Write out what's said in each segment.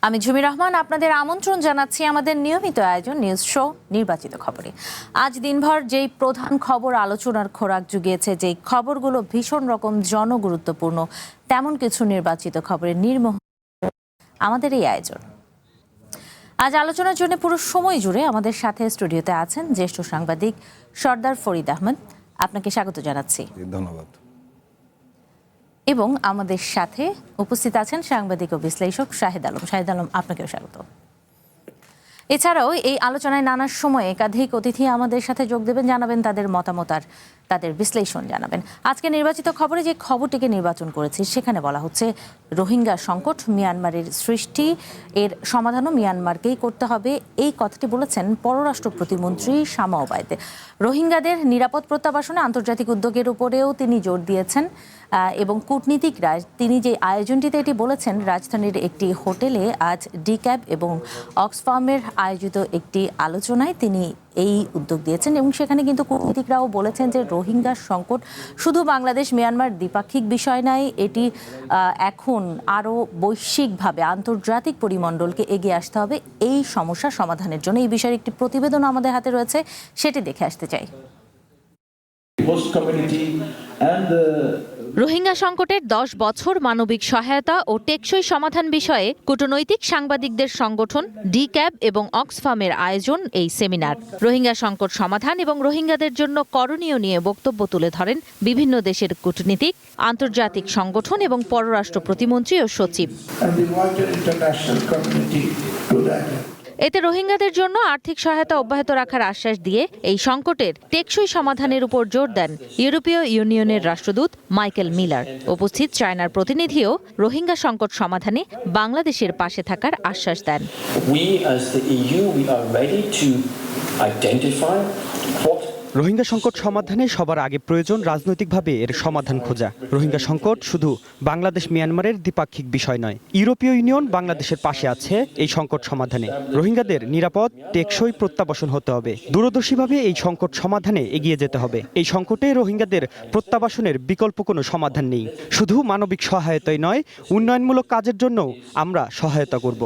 আমি ঝুমি রহমান আপনাদের আমন্ত্রণ জানাচ্ছি আমাদের নিয়মিত আয়োজন নিউজ শো নির্বাচিত খবরে। আজ দিনভর যেই প্রধান খবর আলোচনার খোরাক জুগিয়েছে, যেই খবরগুলো ভীষণ রকম জনগুরুত্বপূর্ণ, তেমন কিছু নির্বাচিত খবরের নির্মোহ আমাদের এই আয়োজন। আজ আলোচনার জন্য পুরো সময় জুড়ে আমাদের সাথে স্টুডিওতে আছেন জ্যেষ্ঠ সাংবাদিক সর্দার ফরিদ আহমেদ। আপনাকে স্বাগত জানাচ্ছি। ধন্যবাদ। এবং আমাদের সাথে উপস্থিত আছেন সাংবাদিক ও বিশ্লেষক শাহেদ আলম। শাহেদ আলম, আপনাকেও স্বাগত। এছাড়াও এই আলোচনায় নানা সময়ে একাধিক অতিথি আমাদের সাথে যোগ দেবেন, জানাবেন তাদের মতামত আর তাদের বিশ্লেষণ জানাবেন। আজকে নির্বাচিত খবরে যে খবরটিকে নির্বাচন করেছি সেখানে বলা হচ্ছে রোহিঙ্গা সংকট মিয়ানমারের সৃষ্টি, এর সমাধানও মিয়ানমারকেই করতে হবে, এই কথাটি বলেছেন পররাষ্ট্র প্রতিমন্ত্রী শামা ওবায়দ। রোহিঙ্গাদের নিরাপদ প্রত্যাবাসনে আন্তর্জাতিক উদ্যোগের উপরেও তিনি জোর দিয়েছেন এবং কূটনীতিকরা তিনি যে আয়োজনটিতে এটি বলেছেন, রাজধানীর একটি হোটেলে আজ ডিক্যাব এবং অক্সফামের আয়োজিত একটি আলোচনায় তিনি এই উদ্যোগ দিয়েছেন এবং সেখানে কিন্তু কূটনীতিকরাও বলেছেন যে রোহিঙ্গা সংকট শুধু বাংলাদেশ মিয়ানমার দ্বিপাক্ষিক বিষয় নয়, এটি এখন আরও বৈশ্বিকভাবে আন্তর্জাতিক পরিমণ্ডলকে এগিয়ে আসতে হবে এই সমস্যা সমাধানের জন্য। এই বিষয়ে একটি প্রতিবেদন আমাদের হাতে রয়েছে, সেটি দেখে আসতে চাই। রোহিঙ্গা সংকটের 10 বছর মানবিক সহায়তা ও টেকসই সমাধান বিষয়ে কূটনৈতিক সাংবাদিকদের সংগঠন ডিক্যাব এবং অক্সফামের আয়োজন এই সেমিনার। রোহিঙ্গা সংকট সমাধান এবং রোহিঙ্গাদের জন্য করণীয় নিয়ে বক্তব্য তুলে ধরেন বিভিন্ন দেশের কূটনীতিক, আন্তর্জাতিক সংগঠন এবং পররাষ্ট্র প্রতিমন্ত্রী ও সচিব। এতে রোহিঙ্গাদের জন্য আর্থিক সহায়তা অব্যাহত রাখার আশ্বাস দিয়ে এই সংকটের টেকসই সমাধানের উপর জোর দেন ইউরোপীয় ইউনিয়নের রাষ্ট্রদূত মাইকেল মিলার। উপস্থিত চায়নার প্রতিনিধিও রোহিঙ্গা সংকট সমাধানে বাংলাদেশের পাশে থাকার আশ্বাস দেন। রোহিঙ্গা সংকট সমাধানে সবার আগে প্রয়োজন রাজনৈতিকভাবে এর সমাধান খোঁজা। রোহিঙ্গা সংকট শুধু বাংলাদেশ মিয়ানমারের দ্বিপাক্ষিক বিষয় নয়, ইউরোপীয় ইউনিয়ন বাংলাদেশের পাশে আছে এই সংকট সমাধানে। রোহিঙ্গাদের নিরাপদ টেকসই প্রত্যাবাসন হতে হবে, দূরদর্শীভাবে এই সংকট সমাধানে এগিয়ে যেতে হবে। এই সংকটে রোহিঙ্গাদের প্রত্যাবাসনের বিকল্প কোনো সমাধান নেই। শুধু মানবিক সহায়তাই নয়, উন্নয়নমূলক কাজের জন্যও আমরা সহায়তা করব।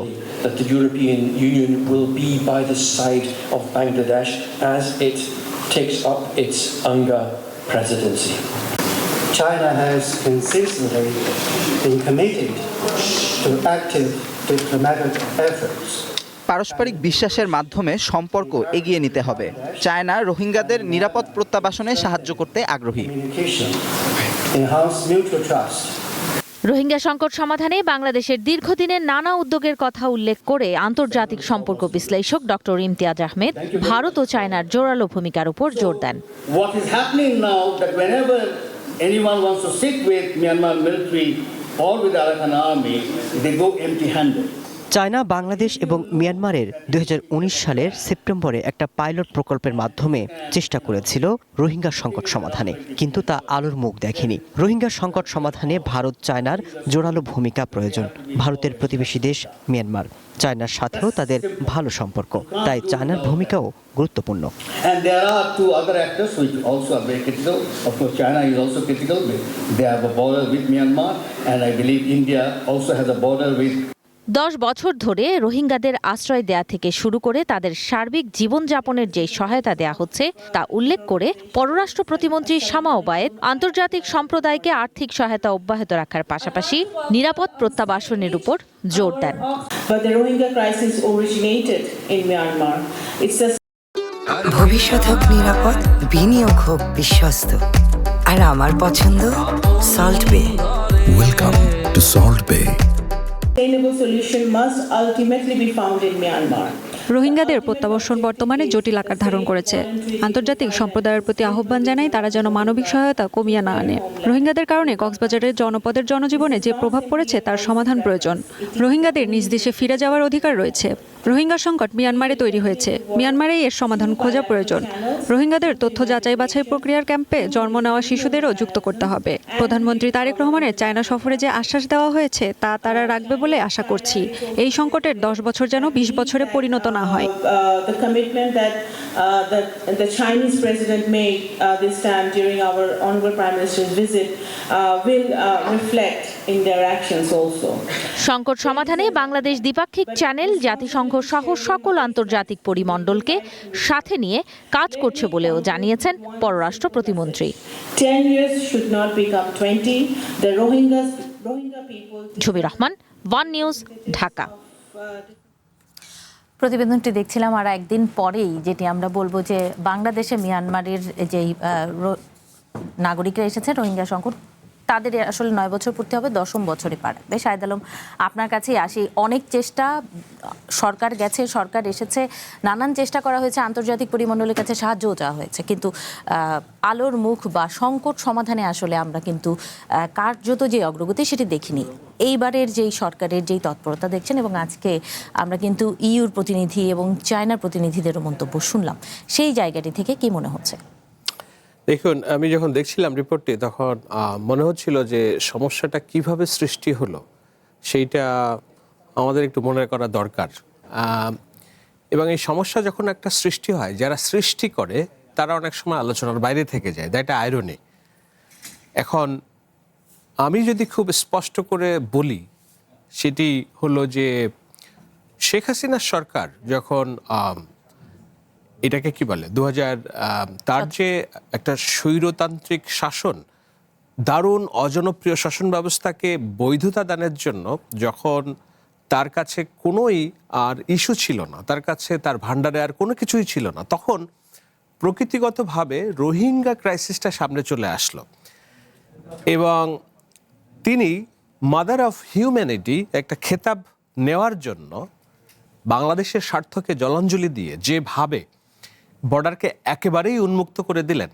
takes up its UNGA presidency. China has consistently been committed to active diplomatic efforts. পারস্পরিক বিশ্বাসের মাধ্যমে সম্পর্ক এগিয়ে নিতে হবে। চায়না রোহিঙ্গাদের নিরাপদ প্রত্যাবাসনে সাহায্য করতে আগ্রহী। Enhance mutual trust. রোহিঙ্গা সংকট সমাধানে বাংলাদেশের দীর্ঘদিনের নানা উদ্যোগের কথা উল্লেখ করে আন্তর্জাতিক সম্পর্ক বিশ্লেষক ডক্টর ইমতিয়াজ আহমেদ ভারত ও চায়নার জোরালো ভূমিকার উপর জোর দেন। What is happening now that whenever anyone wants to sit with Myanmar military or with Arakan army, they go empty-handed. China Bangladesh এবং মিয়ানমারের 2019 সালের সেপ্টেম্বরে একটা পাইলট প্রকল্পের মাধ্যমে চেষ্টা করেছিল রোহিঙ্গা সংকট সমাধানে, কিন্তু তা আলোর মুখ দেখেনি। রোহিঙ্গা সংকট সমাধানে ভারত চায়নার জোরালো ভূমিকা প্রয়োজন। ভারতের প্রতিবেশী দেশ মিয়ানমার, চায়নার সাথেও তাদের ভালো সম্পর্ক, তাই চায়নার ভূমিকাও গুরুত্বপূর্ণ। And there are two other actors which also are very critical. Of course, China is also critical. They have a border with Myanmar, and I believe India also has a border with 10 বছর ধরে রোহিঙ্গাদের আশ্রয় দেয়া থেকে শুরু করে তাদের সার্বিক জীবনযাপনের যে সহায়তা দেয়া হচ্ছে তা উল্লেখ করে পররাষ্ট্র প্রতিমন্ত্রী শামা ওবায়েদ আন্তর্জাতিক সম্প্রদায়কে আর্থিক সহায়তা অব্যাহত রাখার পাশাপাশি নিরাপদ প্রত্যাবাসনের উপর জোর দেন। ভবিষ্যৎ হোক নিরাপদ, বিনিয়োগ হোক বিশ্বস্ত, আর আমার পছন্দ সল্ট বে। ওয়েলকাম টু সল্ট বে। Sustainable solution must ultimately be found in Myanmar. রোহিঙ্গাদের প্রত্যাবাসন বর্তমানে জটিল আকার ধারণ করেছে। আন্তর্জাতিক সম্প্রদায়ের প্রতি আহ্বান জানাই তারা যেন মানবিক সহায়তা কমিয়ে না আনে। রোহিঙ্গাদের কারণে কক্সবাজারের জনপদের জনজীবনে যে প্রভাব পড়েছে তার সমাধান প্রয়োজন। রোহিঙ্গাদের নিজ দেশে ফিরে যাওয়ার অধিকার রয়েছে। রোহিঙ্গা সংকট মিয়ানমারে তৈরি হয়েছে, মিয়ানমারেই এর সমাধান খোঁজা প্রয়োজন। রোহিঙ্গাদের তথ্য যাচাই বাছাই প্রক্রিয়ার ক্যাম্পে জন্ম নেওয়া শিশুদেরও যুক্ত করতে হবে। প্রধানমন্ত্রী তারেক রহমানের চায়না সফরে যে আশ্বাস দেওয়া হয়েছে তা তারা রাখবে বলে আশা করছি। এই সংকটের 10 বছর যেন 20 বছরে পরিণত না হয়। The commitment that the Chinese president made this time during our honorable Prime Minister's visit will reflect in their actions also. সংকট সমাধানে বাংলাদেশ দ্বিপাক্ষিক চ্যানেল জাতিসংঘ সহ সকল আন্তর্জাতিক পরিমণ্ডলকে সাথে নিয়ে কাজ করছে বলেও জানিয়েছেন পররাষ্ট্র প্রতিমন্ত্রী। 10 years should not become 20. The Rohingya people. ছবি রহমান, ওয়ান নিউজ, ঢাকা। প্রতিবেদনটি দেখছিলাম আর একদিন পরেই যেটি আমরা বলবো যে বাংলাদেশে মিয়ানমারের যেই নাগরিকরা এসেছে রোহিঙ্গা সংকট, তাদের আসলে 9 বছর পূর্তি হবে, 10ম বছরে পারাবে। শাহেদ আলম, আপনার কাছেই আসি। অনেক চেষ্টা, সরকার গেছে, সরকার এসেছে, নানান চেষ্টা করা হয়েছে, আন্তর্জাতিক পরিমণ্ডলের কাছে সাহায্যও চাওয়া হয়েছে, কিন্তু আলোর মুখ বা সংকট সমাধানে আসলে আমরা কিন্তু কার্যত যে অগ্রগতি সেটি দেখিনি। এইবারের যেই সরকারের যেই তৎপরতা দেখছেন, এবং আজকে আমরা কিন্তু ইউর প্রতিনিধি এবং চায়নার প্রতিনিধিদেরও মন্তব্য শুনলাম, সেই জায়গাটি থেকে কি মনে হচ্ছে? দেখুন, আমি যখন দেখছিলাম রিপোর্টটি তখন মনে হচ্ছিল যে সমস্যাটা কিভাবে সৃষ্টি হলো সেইটা আমাদের একটু মনে করা দরকার। এবং এই সমস্যা যখন একটা সৃষ্টি হয়, যারা সৃষ্টি করে তারা অনেক সময় আলোচনার বাইরে থেকে যায়, দ্যাট আইরনি। এখন আমি যদি খুব স্পষ্ট করে বলি, সেটি হলো যে শেখ হাসিনার সরকার যখন এটাকে কি বলে তার যে একটা স্বৈরতান্ত্রিক শাসন, দারুণ অজনপ্রিয় শাসন ব্যবস্থাকে বৈধতা দানের জন্য যখন তার কাছে কোনোই আর ইস্যু ছিল না, তার কাছে তার ভান্ডারে আর কোনো কিছুই ছিল না, তখন প্রকৃতিগতভাবে রোহিঙ্গা ক্রাইসিসটা সামনে চলে আসলো। এবং তিনি মাদার অফ হিউম্যানিটি একটা খেতাব নেওয়ার জন্য বাংলাদেশের স্বার্থকে জলাঞ্জলি দিয়ে যেভাবে বর্ডারকে একেবারেই উন্মুক্ত করে দিলেন,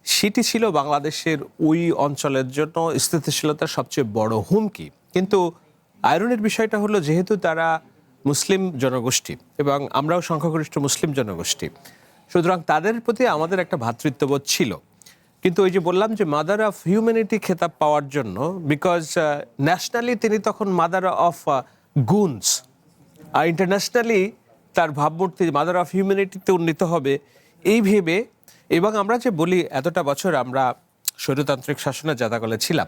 সেটি ছিল বাংলাদেশের ওই অঞ্চলের জন্য স্থিতিশীলতার সবচেয়ে বড় হুমকি। কিন্তু আয়রনের বিষয়টা হলো, যেহেতু তারা মুসলিম জনগোষ্ঠী এবং আমরাও সংখ্যাগরিষ্ঠ মুসলিম জনগোষ্ঠী, সুতরাং তাদের প্রতি আমাদের একটা ভ্রাতৃত্ববোধ ছিল। কিন্তু ওই যে বললাম যে মাদার অফ হিউম্যানিটি খেতাব পাওয়ার জন্য, বিকজ ন্যাশনালি তিনি তখন মাদার অফ গুনস, আর ইন্টারন্যাশনালি তার ভাবমূর্তি মাদার অফ হিউম্যানিটিতে উন্নীত হবে এই ভেবে। এবং আমরা যে বলি এতটা বছর আমরা স্বৈরতান্ত্রিক শাসনের জাতাকলে ছিলাম,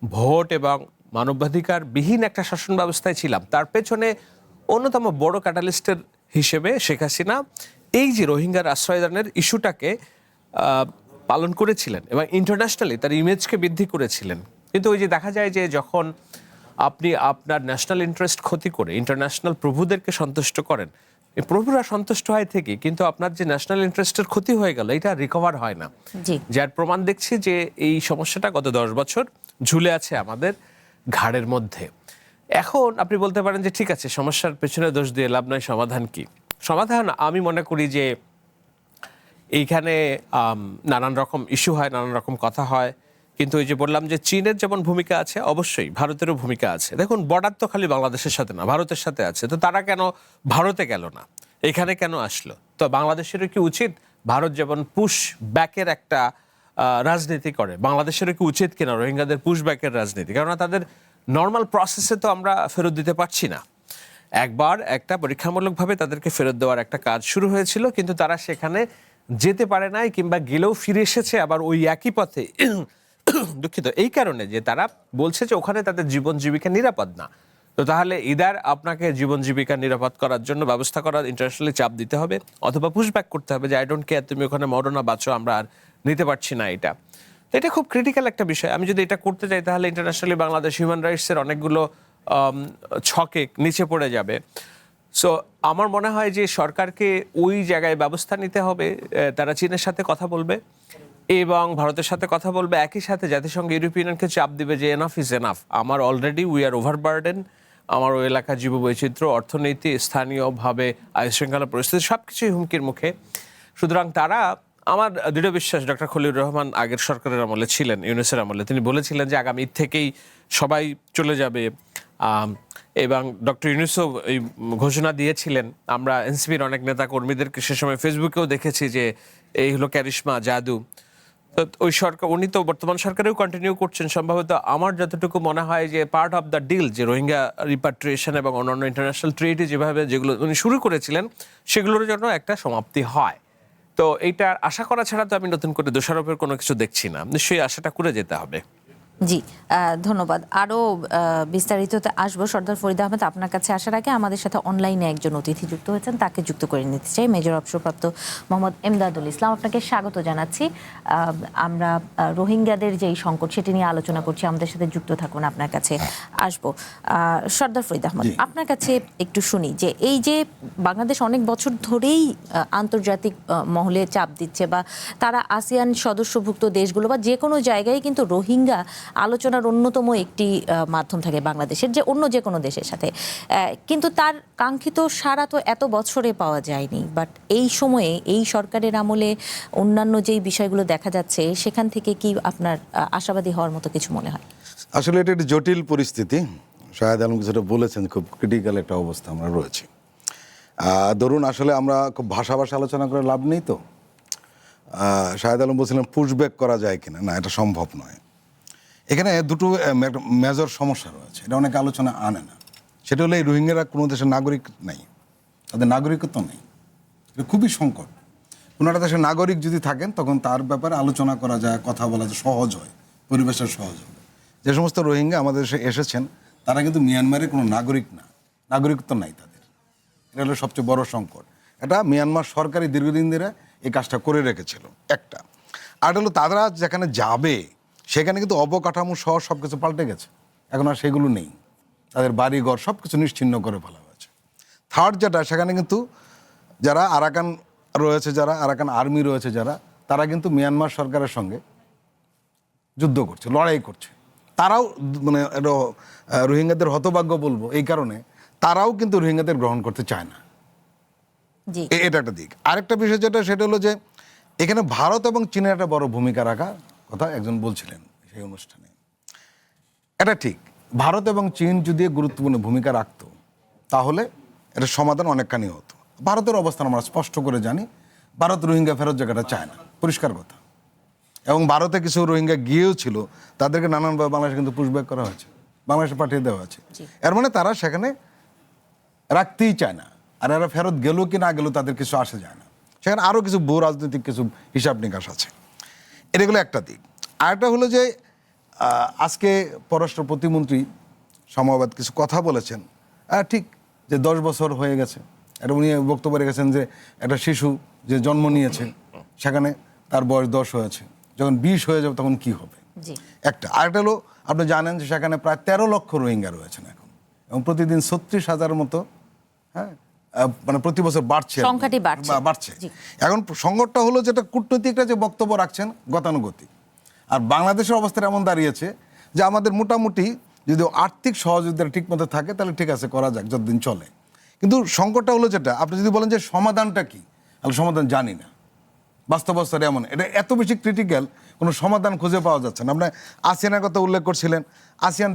ভোট এবং মানবাধিকার বিহীন একটা শাসন ব্যবস্থায় ছিলাম, তার পেছনে অন্যতম বড় ক্যাটালিস্টের হিসেবে শেখ হাসিনা এই যে রোহিঙ্গার আশ্রয়দানের ইস্যুটাকে পালন করেছিলেন এবং ইন্টারন্যাশনালি তার ইমেজকে বৃদ্ধি করেছিলেন। কিন্তু ওই যে দেখা যায় যে যখন আপনি আপনার ন্যাশনাল ইন্টারেস্ট ক্ষতি করে ইন্টারন্যাশনাল প্রভুদেরকে সন্তুষ্ট করেন, প্রভুরা সন্তুষ্ট হয় থেকে, কিন্তু আপনার যে ন্যাশনাল ইন্টারেস্টের ক্ষতি হয়ে গেল, এটা রিকভার হয় না। যার প্রমাণ দেখছি যে এই সমস্যাটা গত 10 বছর ঝুলে আছে আমাদের ঘাড়ের মধ্যে। এখন আপনি বলতে পারেন যে ঠিক আছে, সমস্যার পেছনে দোষ দিয়ে লাভ নয়, সমাধান কি? সমাধান আমি মনে করি যে এইখানে নানান রকম ইস্যু হয়, নানান রকম কথা হয়, কিন্তু ওই যে বললাম যে চীনের যেমন ভূমিকা আছে, অবশ্যই ভারতেরও ভূমিকা আছে। দেখুন, বর্ডার তো খালি বাংলাদেশের সাথে না, ভারতের সাথে আছে, তো তারা কেন ভারতে গেল না, এখানে কেন আসলো? তো বাংলাদেশেরও কি উচিত, ভারত যেমন পুশ ব্যাকের একটা রাজনীতি করে, বাংলাদেশেরও কি উচিত কিনা রোহিঙ্গাদের পুশ ব্যাকের রাজনীতি? কেননা তাদের নর্মাল প্রসেসে তো আমরা ফেরত দিতে পারছি না। একবার একটা পরীক্ষামূলকভাবে তাদেরকে ফেরত দেওয়ার একটা কাজ শুরু হয়েছিল, কিন্তু তারা সেখানে যেতে পারে নাই, কিংবা গেলেও ফিরে এসেছে আবার ওই একই পথে। দুঃখিত, এই কারণে যে তারা বলছে যে ওখানে তাদের জীবন জীবিকা নিরাপদ না। তো তাহলে ইদার আপনাকে জীবন জীবিকা নিরাপদ করার জন্য ব্যবস্থা করার ইন্টারন্যাশনালি চাপ দিতে হবে, অথবা পুশব্যাক করতে হবে যে আই ডোন্ট কেয়ার, তুমি ওখানে মরো না বাঁচো, আমরা আর নিতে পারছি না। এটা খুব ক্রিটিক্যাল একটা বিষয়। আমি যদি এটা করতে চাই তাহলে ইন্টারন্যাশনালি বাংলাদেশ হিউম্যান রাইটসের অনেকগুলো ছকে নিচে পড়ে যাবে। সো আমার মনে হয় যে সরকারকে ওই জায়গায় ব্যবস্থা নিতে হবে। তারা চীনের সাথে কথা বলবে এবং ভারতের সাথে কথা বলবে, একই সাথে জাতিসংঘ ইউরোপিয়ানকে চাপ দিবে যে এনাফ ইজ এনাফ, আমার অলরেডি উই আর ওভারবার্ডেন, আমার ওই এলাকার জীববৈচিত্র্য, অর্থনীতি, স্থানীয়ভাবে আইনশৃঙ্খলা পরিস্থিতি সব কিছুই হুমকির মুখে। সুতরাং তারা, আমার দৃঢ় বিশ্বাস, ডক্টর খলিলুর রহমান আগের সরকারের আমলে ছিলেন, ইউনূসের আমলে, তিনি বলেছিলেন যে আগামী ঈদ থেকেই সবাই চলে যাবে, এবং ডক্টর ইউনূসও এই ঘোষণা দিয়েছিলেন। আমরা এনসিপির অনেক নেতা কর্মীদেরকে সে সময় ফেসবুকেও দেখেছি যে এই হলো ক্যারিশমা, জাদু। তো ওই সরকার, উনি তো বর্তমান সরকারেও কন্টিনিউ করছেন সম্ভবত। আমার যতটুকু মনে হয় যে পার্ট অফ দ্য ডিল, যে রোহিঙ্গা রিপাট্রিয়েশন এবং অন্যান্য ইন্টারন্যাশনাল ট্রেডে যেগুলো উনি শুরু করেছিলেন, সেগুলোর জন্য একটা সমাপ্তি হয়। তো এইটা আশা করা ছাড়া তো আমি নতুন করে দোষারোপের কোনো কিছু দেখছি না। নিশ্চয়ই আশাটা করে যেতে হবে। জি, ধন্যবাদ। আরও বিস্তারিততে আসবো। সর্দার ফরিদ আহমেদ, আপনার কাছে আসার আগে আমাদের সাথে অনলাইনে একজন অতিথি যুক্ত হয়েছেন, তাকে যুক্ত করে নিতে চাই। মেজর অবসরপ্রাপ্ত মোহাম্মদ এমদাদুল ইসলাম, আপনাকে স্বাগত জানাচ্ছি। আমরা রোহিঙ্গাদের যেই সংকট সেটি নিয়ে আলোচনা করছি, আমাদের সাথে যুক্ত থাকুন, আপনার কাছে আসবো। সর্দার ফরিদ আহমদ, আপনার কাছে একটু শুনি যে এই যে বাংলাদেশ অনেক বছর ধরেই আন্তর্জাতিক মহলে চাপ দিচ্ছে, বা তারা আসিয়ান সদস্যভুক্ত দেশগুলো বা যে কোনো জায়গায় কিন্তু রোহিঙ্গা আলোচনার অন্যতম একটি মাধ্যম থাকে বাংলাদেশের, যে অন্য যে কোনো দেশের সাথে, কিন্তু তার কাঙ্ক্ষিত সাড়া তো এত বছরে পাওয়া যায়নি। বাট এই সময়ে এই সরকারের আমলে অন্যান্য যেই বিষয়গুলো দেখা যাচ্ছে, সেখান থেকে কি আপনার আশাবাদী হওয়ার মতো কিছু মনে হয়? আসলে এটা একটি জটিল পরিস্থিতি। শাহেদ আলম যেটা বলেছেন, খুব ক্রিটিক্যাল একটা অবস্থা আমরা রয়েছি। ধরুন, আসলে আমরা খুব ভাষা আলোচনা করে লাভ নেই। তো শাহেদ আলম বলছিলেন পুশব্যাক করা যায় কিনা, না, এটা সম্ভব নয়। এখানে দুটো মেজর সমস্যা রয়েছে, এটা অনেক আলোচনা আনে না। সেটা হলো এই রোহিঙ্গারা কোনো দেশের নাগরিক নাই, তাদের নাগরিকত্ব নেই। এটা খুবই সংকট। কোনো একটা দেশের নাগরিক যদি থাকেন, তখন তার ব্যাপারে আলোচনা করা যায়, কথা বলা যায়, সহজ হয়, পরিবেশটা সহজ হবে। যে সমস্ত রোহিঙ্গা আমাদের দেশে এসেছেন, তারা কিন্তু মিয়ানমারের কোনো নাগরিক না, নাগরিকত্ব নাই তাদের। এটা হলো সবচেয়ে বড় সংকট। এটা মিয়ানমার সরকারই দীর্ঘদিন ধরে এই কাজটা করে রেখেছিল একটা। আর হলো তারা যেখানে যাবে সেখানে কিন্তু অবকাঠামো সহ সব কিছু পাল্টে গেছে, এখন আর সেগুলো নেই। তাদের বাড়িঘর সব কিছু নিশ্চিহ্ন করে ফেলা হয়েছে। থার্ড যেটা, সেখানে কিন্তু যারা আরাকান রয়েছে, যারা আরাকান আর্মি রয়েছে, যারা, তারা কিন্তু মিয়ানমার সরকারের সঙ্গে যুদ্ধ করছে, লড়াই করছে। তারাও মানে এটা রোহিঙ্গাদের হতভাগ্য বলবো এই কারণে, তারাও কিন্তু রোহিঙ্গাদের গ্রহণ করতে চায় না। এটা একটা দিক। আরেকটা বিষয় যেটা, সেটা হলো যে এখানে ভারত এবং চীনের একটা বড় ভূমিকা রাখা কথা একজন বলছিলেন সেই অনুষ্ঠানে। এটা ঠিক, ভারত এবং চীন যদি গুরুত্বপূর্ণ ভূমিকা রাখতো, তাহলে এটা সমাধান অনেকখানি হতো। ভারতের অবস্থান আমরা স্পষ্ট করে জানি, ভারত রোহিঙ্গা ফেরত জায়গাটা চায় না, পরিষ্কার কথা। এবং ভারতে কিছু রোহিঙ্গা গিয়েও ছিল, তাদেরকে নানানভাবে বাংলাদেশে কিন্তু পুশব্যাক করা হয়েছে, বাংলাদেশে পাঠিয়ে দেওয়া হয়েছে। এর মানে তারা সেখানে রাখতেই চায় না। আর এরা ফেরত গেল কি না গেল তাদের কিছু আসে যায় না। সেখানে আরও কিছু ভূ রাজনৈতিক কিছু হিসাব নিকাশ আছে। এগুলো একটা দিক। আরেকটা হলো যে আজকে পররাষ্ট্র প্রতিমন্ত্রী সমাবেত কিছু কথা বলেছেন, ঠিক যে 10 বছর হয়ে গেছে। এটা উনি বক্তব্য রেখেছেন যে একটা শিশু যে জন্ম নিয়েছে, সেখানে তার বয়স 10 হয়েছে, যখন 20 হয়ে যাবে তখন কি হবে, একটা। আরেকটা হলো, আপনি জানেন যে সেখানে প্রায় 13 লক্ষ রোহিঙ্গা রয়েছেন এখন, এবং প্রতিদিন 36,000 মতো, হ্যাঁ, মানে প্রতি বছর বাড়ছে। এখন সংকটটা হলো যেটা কূটনৈতিকরা যে বক্তব্য রাখছেন গতানুগতিক। আর বাংলাদেশের অবস্থা এমন দাঁড়িয়েছে যে আমাদের মোটামুটি যদি আর্থিক সহযোগিতা ঠিকমতো থাকে, তাহলে ঠিক আছে, করা যাক যতদিন চলে। কিন্তু সংকটটা হলো যেটা, আপনি যদি বলেন যে সমাধানটা কি, তাহলে সমাধান জানি না। বাস্তবতার এমন, এটা এত বেশি ক্রিটিক্যাল, কোনো সমাধান খুঁজে পাওয়া যাচ্ছে না। আপনি আসিয়ানের কথা উল্লেখ করছিলেন, আসিয়ান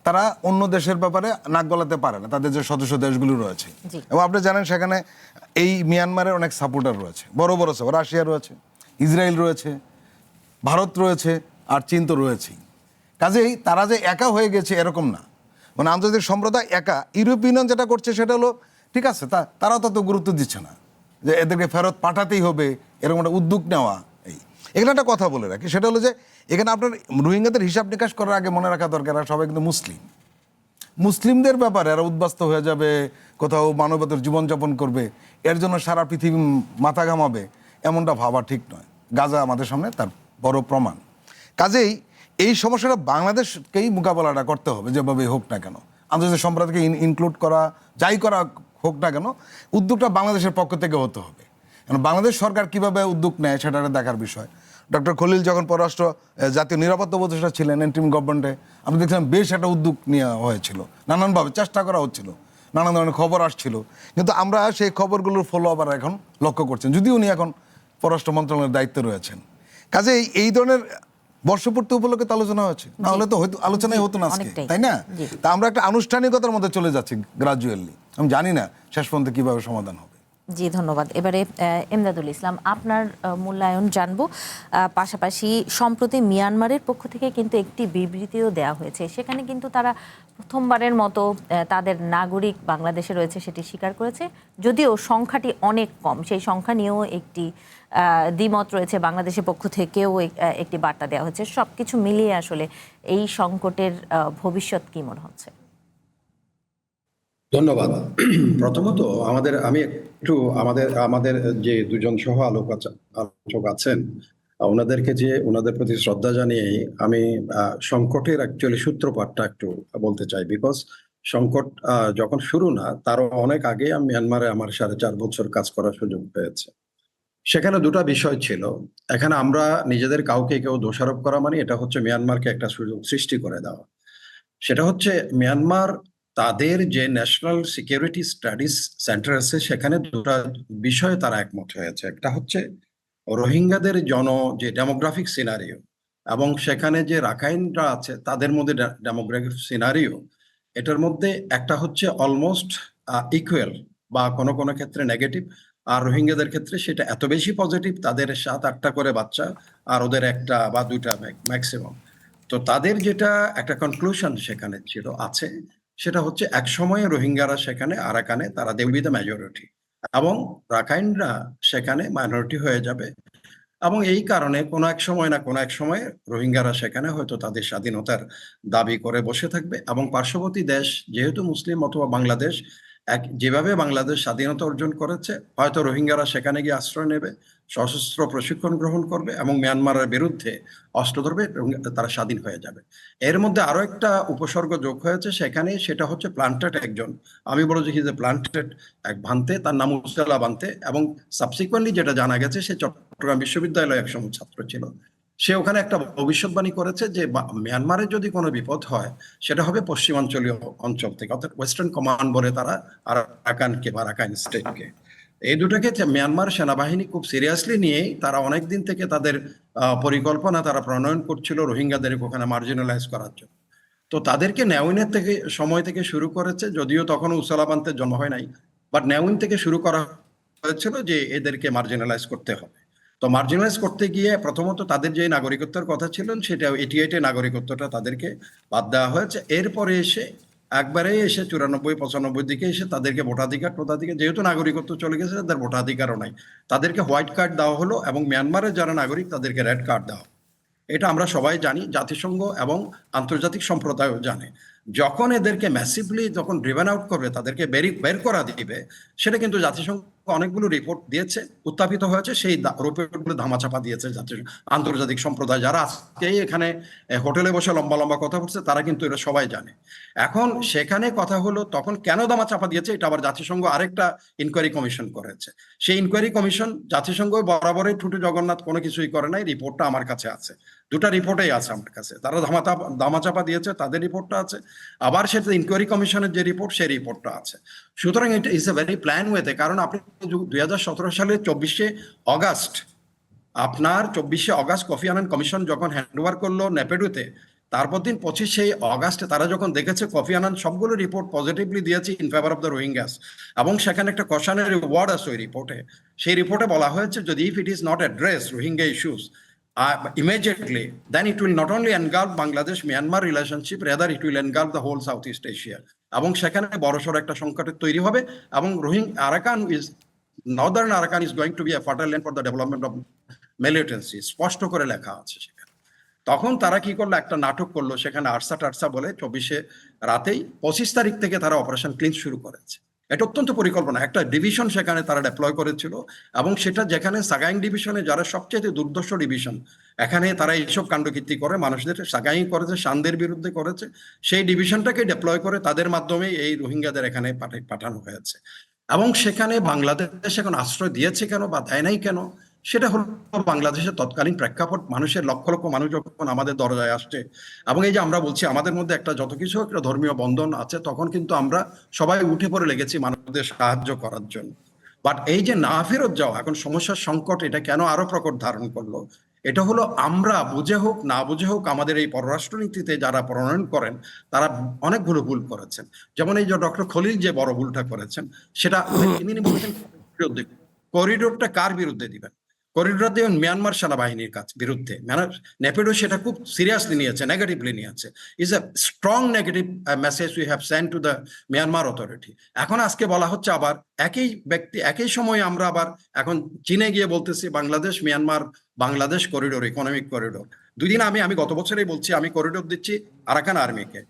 তারা অন্য দেশের ব্যাপারে নাক গলাতে পারে না, তাদের যে সদস্য দেশগুলো রয়েছে। এবং আপনি জানেন সেখানে এই মিয়ানমারের অনেক সাপোর্টার রয়েছে, বড় বড় সব, রাশিয়া রয়েছে, ইসরায়েল রয়েছে, ভারত রয়েছে, আর চীন তো রয়েছেই। কাজেই তারা যে একা হয়ে গেছে এরকম না, মানে আন্তর্জাতিক সম্প্রদায় একা। ইউরোপীয় ইউনিয়ন যেটা করছে সেটা হলো, ঠিক আছে, তারাও তত গুরুত্ব দিচ্ছে না যে এদেরকে ফেরত পাঠাতেই হবে, এরকম একটা উদ্যোগ নেওয়া। এখানে একটা কথা বলে রাখি, সেটা হলো যে এখানে আপনার রোহিঙ্গাদের হিসাব নিকাশ করার আগে মনে রাখা দরকার, আর সবাই কিন্তু মুসলিমদের ব্যাপারে এরা উদ্বাস্ত হয়ে যাবে, কোথাও মানবতার জীবনযাপন করবে, এর জন্য সারা পৃথিবী মাথা ঘামাবে, এমনটা ভাবা ঠিক নয়। গাজা আমাদের সামনে তার বড় প্রমাণ। কাজেই এই সমস্যাটা বাংলাদেশকেই মোকাবেলাটা করতে হবে, যেভাবে হোক না কেন, আন্তর্জাতিক সম্প্রদায়কে ইনক্লুড করা, যাই করা হোক না কেন, উদ্যোগটা বাংলাদেশের পক্ষ থেকে হতে হবে। কারণ বাংলাদেশ সরকার কীভাবে উদ্যোগ নেয় সেটা দেখার বিষয়। ডক্টর খলিল যখন পররাষ্ট্র জাতীয় নিরাপত্তা উপদেষ্টা ছিলেন এন্ট্রিম গভর্নমেন্টে, আমরা দেখলাম বেশ একটা উদ্যোগ নেওয়া হয়েছিল, নানানভাবে চেষ্টা করা হচ্ছিল, নানান ধরনের খবর আসছিল, কিন্তু আমরা সেই খবরগুলোর ফলো আবার এখন লক্ষ্য করছেন, যদিও উনি এখন পররাষ্ট্র মন্ত্রণালয়ের দায়িত্বে রয়েছেন। কাজে এই ধরনের বর্ষপূর্তি উপলক্ষে তো আলোচনা হয়েছে, না হলে তো হয়তো আলোচনাই হতো না আজকে, তাই না? তা আমরা একটা আনুষ্ঠানিকতার মধ্যে চলে যাচ্ছি গ্রাজুয়ালি। আমি জানি না শেষ পর্যন্ত কীভাবে সমাধান হবে। জি ধন্যবাদ। এবারে এমদাদুল ইসলাম, আপনার মূল্যায়ন জানবো। পাশাপাশি সম্প্রতি মিয়ানমারের পক্ষ থেকে কিন্তু একটি বিবৃতিও দেওয়া হয়েছে, সেখানে কিন্তু তারা প্রথমবারের মতো তাদের নাগরিক বাংলাদেশে রয়েছে সেটি স্বীকার করেছে, যদিও সংখ্যাটি অনেক কম। সেই সংখ্যা নিয়েও একটি দ্বিমত রয়েছে, বাংলাদেশের পক্ষ থেকেও একটি বার্তা দেওয়া হয়েছে। সবকিছু মিলিয়ে আসলে এই সংকটের ভবিষ্যৎ কি মনে হচ্ছে? ধন্যবাদ। প্রথমত আমি একটু আমাদের যে দুজন সহ আলোচক আছেন ওনাদের প্রতি শ্রদ্ধা জানিয়ে আমি সংকটের অ্যাকচুয়ালি সূত্রপাতটা একটু বলতে চাই। বিকজ সংকট যখন শুরু না, তারও অনেক আগে আমি মিয়ানমারে আমার 4.5 বছর কাজ করার সুযোগ পেয়েছে। সেখানে দুটা বিষয় ছিল। এখানে আমরা নিজেদের কাউকে কেউ দোষারোপ করা মানে এটা হচ্ছে মিয়ানমারকে একটা সুযোগ সৃষ্টি করে দেওয়া। সেটা হচ্ছে মিয়ানমার তাদের যে ন্যাশনাল সিকিউরিটি স্টাডিজ সেন্টার আছে, সেখানে দুটা বিষয়ে তারা একমত হয়েছে। একটা হচ্ছে রোহিঙ্গাদের যে ডেমোগ্রাফিক সিনারিও এবং সেখানে যে রাখাইনরা আছে তাদের মধ্যে ডেমোগ্রাফিক সিনারিও, এটার মধ্যে একটা হচ্ছে অলমোস্ট ইকুয়াল বা কোনো কোনো ক্ষেত্রে নেগেটিভ, আর রোহিঙ্গাদের ক্ষেত্রে সেটা এত বেশি পজিটিভ, তাদের 7-8টা করে বাচ্চা আর ওদের 1টা বা 2টা ম্যাক্সিমাম। তো তাদের যেটা একটা কনক্লুশন সেখানে আছে সেটা হচ্ছে এক সময়ে রোহিঙ্গারা সেখানে আরাকানে তারা they will be the majority এবং রাখাইনরা সেখানে মাইনরিটি হয়ে যাবে, এবং এই কারণে কোনো এক সময় রোহিঙ্গারা সেখানে হয়তো তাদের স্বাধীনতার দাবি করে বসে থাকবে। এবং পার্শ্ববর্তী দেশ যেহেতু মুসলিম অথবা বাংলাদেশ যেভাবে বাংলাদেশ স্বাধীনতা অর্জন করেছে, হয়তো রোহিঙ্গারা সেখানে গিয়ে আশ্রয় নেবে, সশস্ত্র প্রশিক্ষণ গ্রহণ করবে এবং মিয়ানমারের বিরুদ্ধে অস্ত্র ধরবে এবং তারা স্বাধীন হয়ে যাবে। এর মধ্যে আরো একটা উপসর্গ যোগ হয়েছে সেখানে, সেটা হচ্ছে প্লান্টেড একজন, আমি বলবো যে হিজ এ প্লান্টেড এক ভান্তে, তার নাম উসালা ভান্তে, এবং সাবসিকুয়েন্টলি যেটা জানা গেছে সে চট্টগ্রাম বিশ্ববিদ্যালয়ে একসময় ছাত্র ছিল। সে ওখানে একটা ভবিষ্যৎবাণী করেছে যে মিয়ানমারে যদি কোনো বিপদ হয় সেটা হবে পশ্চিমাঞ্চলীয় অঞ্চল থেকে, অর্থাৎ ওয়েস্টার্ন কমান্ড বলে তারা আরাকানকে বা আরাকান স্টেটকে। এই দুটাকে মিয়ানমার সেনাবাহিনী খুব সিরিয়াসলি নিয়েই তারা অনেকদিন থেকে তাদের পরিকল্পনা তারা প্রণয়ন করছিল রোহিঙ্গাদের ওখানে মার্জিনালাইজ করার জন্য। তো তাদেরকে নেউইনের সময় থেকে শুরু করেছে, যদিও তখন উসালাবান্তের জন্ম হয় নাই, বাট নেউইন থেকে শুরু করা হয়েছিল যে এদেরকে মার্জিনালাইজ করতে হবে। তো মার্জিনালাইজ করতে গিয়ে প্রথমত তাদের যে নাগরিকত্বের কথা ছিল সেটা 88-এ নাগরিকত্বটা তাদেরকে বাদ দেওয়া হয়েছে। এরপরে এসে 94-95 দিকে এসে তাদেরকে ভোটাধিকার যেহেতু নাগরিকত্ব চলে গেছে, তাদের ভোটাধিকারও নাই, তাদেরকে হোয়াইট কার্ড দেওয়া হলো এবং মিয়ানমারের যারা নাগরিক তাদেরকে রেড কার্ড দেওয়া। এটা আমরা সবাই জানি, জাতিসংঘ এবং আন্তর্জাতিক সম্প্রদায়ও জানে। যখন এদেরকে ম্যাসিভলি যখন ড্রিভেন আউট করবে, তাদেরকে বের করা দিবে, সেটা কিন্তু জাতিসংঘ অনেকগুলো রিপোর্ট দিয়েছে, উত্থাপিত হয়েছে, সেই রিপোর্টগুলো ধামাচাপা দিয়েছে আন্তর্জাতিক সম্প্রদায়। যারা আজকে এখানে হোটেলে বসে লম্বা লম্বা কথা বলছে তারা কিন্তু এটা সবাই জানে। এখন সেখানে কথা হলো তখন কেন ধামাচাপা দিয়েছে, এটা আবার জাতিসংঘ আরেকটা ইনকোয়ারি কমিশন করেছে। সেই ইনকোয়ারি কমিশন জাতিসংঘ বরাবরই ঠুটে জগন্নাথ কোনো কিছুই করে নাই, রিপোর্টটা আমার কাছে আছে, দুটা রিপোর্টেই আছে আমার কাছে। তারা ধামাচাপা দিয়েছে, তাদের রিপোর্টটা আছে, আবার সেটা ইনকোয়ারি কমিশনের যে রিপোর্ট সেই রিপোর্টটা আছে। সুতরাং এটা ইজ এ ভেরি প্ল্যান ওয়েতে, কারণ আপনি 2017 সালের 24শে অগাস্ট কফি আনান কমিশন যখন হ্যান্ডওভার করলো নেপেডুতে, তারপর দিন 25শে অগাস্টে তারা যখন দেখেছে কফি আনান সবগুলো রিপোর্ট পজিটিভলি দিয়েছে in favour of the Rohingyas, এবং সেখানে একটা কশনারি ওয়ার্ড আছে ওই রিপোর্টে। সেই রিপোর্টে বলা হয়েছে যদি if it is not address Rohingya issues immediately, then it will not only engulf Bangladesh-Myanmar relationship, rather it will engulf the whole Southeast Asia. এবং সেখানে বড়সড় একটা সংকটের তৈরি হবে, এবং Northern Arakan is going to be a fertile land for the development of militancy, স্পষ্ট করে লেখা আছে সেখানে। তখন তারা কি করলো, একটা নাটক করলো, সেখানে আরসা বলে 24শে রাতেই 25 তারিখ থেকে তারা অপারেশন ক্লিন শুরু করেছে। এটা অত্যন্ত পরিকল্পনা, একটা ডিভিশন সেখানে তারা ডেপ্লয় করেছিল, এবং সেটা যেখানে সাগাইং ডিভিশনে যারা সবচেয়ে দুর্দর্শ ডিভিশন, এখানে তারা এইসব কাণ্ডকীর্তি করে মানুষদের সাগাইং করেছে, শানদের বিরুদ্ধে করেছে, সেই ডিভিশনটাকে ডেপ্লয় করে তাদের মাধ্যমে এই রোহিঙ্গাদের এখানে পাঠানো হয়েছে। এবং সেখানে বাংলাদেশ এখন আশ্রয় দিয়েছে কেন বা দেয় নাই কেন, সেটা হলো বাংলাদেশের তৎকালীন প্রেক্ষাপট। মানুষের লক্ষ লক্ষ মানুষ যখন আমাদের দরজায় আসছে, এবং এই যে আমরা বলছি আমাদের মধ্যে একটা যত কিছু একটা ধর্মীয় বন্ধন আছে, তখন কিন্তু আমরা সবাই উঠে পড়ে লেগেছি মানুষদের সাহায্য করার জন্য। বাট এই যে না ফেরত যাওয়া, এখন সমস্যার সংকট, এটা কেন আরো প্রকট ধারণ করলো, এটা হলো আমরা বুঝে হোক না বুঝে হোক আমাদের এই পররাষ্ট্রনীতিতে যারা প্রণয়ন করেন তারা অনেকগুলো ভুল করেছেন। যেমন এই যে ডক্টর খলিল যে বড় ভুলটা করেছেন, সেটা তিনি বলেছেন করিডোরটা কার বিরুদ্ধে দিবেন? করিডোর দিবেন মিয়ানমার সেনাবাহিনীর বিরুদ্ধে। নেপেডো সেটা খুব সিরিয়াসলি নিয়েছে, নেগেটিভলি নিয়েছে। Is a strong negative message we have send to the Myanmar authority. এখন আজকে বলা হচ্ছে আবার একই ব্যক্তি একই সময়ে আমরা আবার এখন চীনে গিয়ে বলতেছি Bangladesh Myanmar Bangladesh corridor, economic corridor. দুদিন আমি গত বছরেই বলছি আমি করিডোর দিচ্ছি আরাকান আর্মিকে।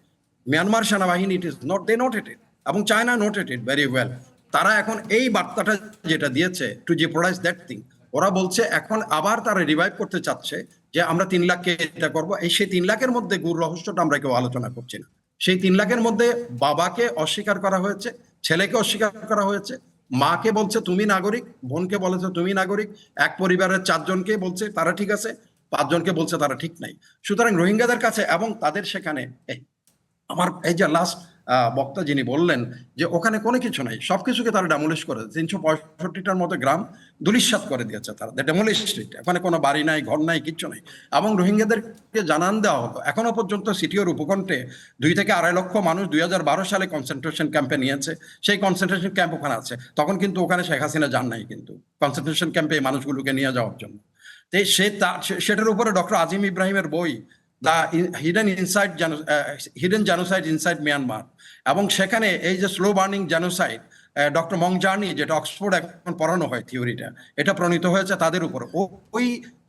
মিয়ানমার সেনাবাহিনী it is not, they noted it, এবং China noted it very well. তারা এখন এই বার্তাটা যেটা দিয়েছে টু জেপোরাইজ দ্যাট থিং, ওরা বলছে এখন আবার তারা রিভাইভ করতে চাচ্ছে যে আমরা 3 লাখকে এটা করবো। সেই 3 লাখের মধ্যে গুরু রহস্যটা আমরা কেউ আলোচনা করছি না। সেই 3 লাখের মধ্যে বাবাকে অস্বীকার করা হয়েছে, ছেলেকে অস্বীকার করা হয়েছে, মাকে বলছে তুমি নাগরিক, বোনকে বলেছে তুমি নাগরিক, এক পরিবারের 4 জনকে বলছে তারা ঠিক আছে, 5 জনকে বলছে তারা ঠিক নাই। সুতরাং রোহিঙ্গাদের কাছে এবং তাদের সেখানে আমার এই যে লাস্ট বক্তা যিনি বললেন যে ওখানে কোনো কিছু নাই, সবকিছুকে তারা ডেমোলিশ করে 365টার মতো গ্রাম ধূলিসাৎ করে দিয়েছে তারা, ডেমোলিশ। ওখানে কোনো বাড়ি নাই, ঘর নাই, কিচ্ছু নাই। এবং রোহিঙ্গাদেরকে জানান দেওয়া হতো এখনো পর্যন্ত সিটিওর উপকণ্ঠে 2 থেকে 2.5 লক্ষ মানুষ 2012 সালে কনসেন্ট্রেশন ক্যাম্পে নিয়েছে। সেই কনসেন্ট্রেশন ক্যাম্প ওখানে আছে, তখন কিন্তু ওখানে শেখ হাসিনা যান নাই কিন্তু কনসেন্ট্রেশন ক্যাম্পে এই মানুষগুলোকে নিয়ে যাওয়ার জন্য। তো সেটার উপরে ডক্টর আজিম ইব্রাহিমের বই the hidden genocide inside Myanmar, এবং সেখানে এই যে স্লো বার্নিং জেনোসাইড ডক্টর মংজানি, যেটা অক্সফোর্ড এখন পড়ানো হয় থিওরিটা, এটা প্রণীত হয়েছে তাদের উপর। ওই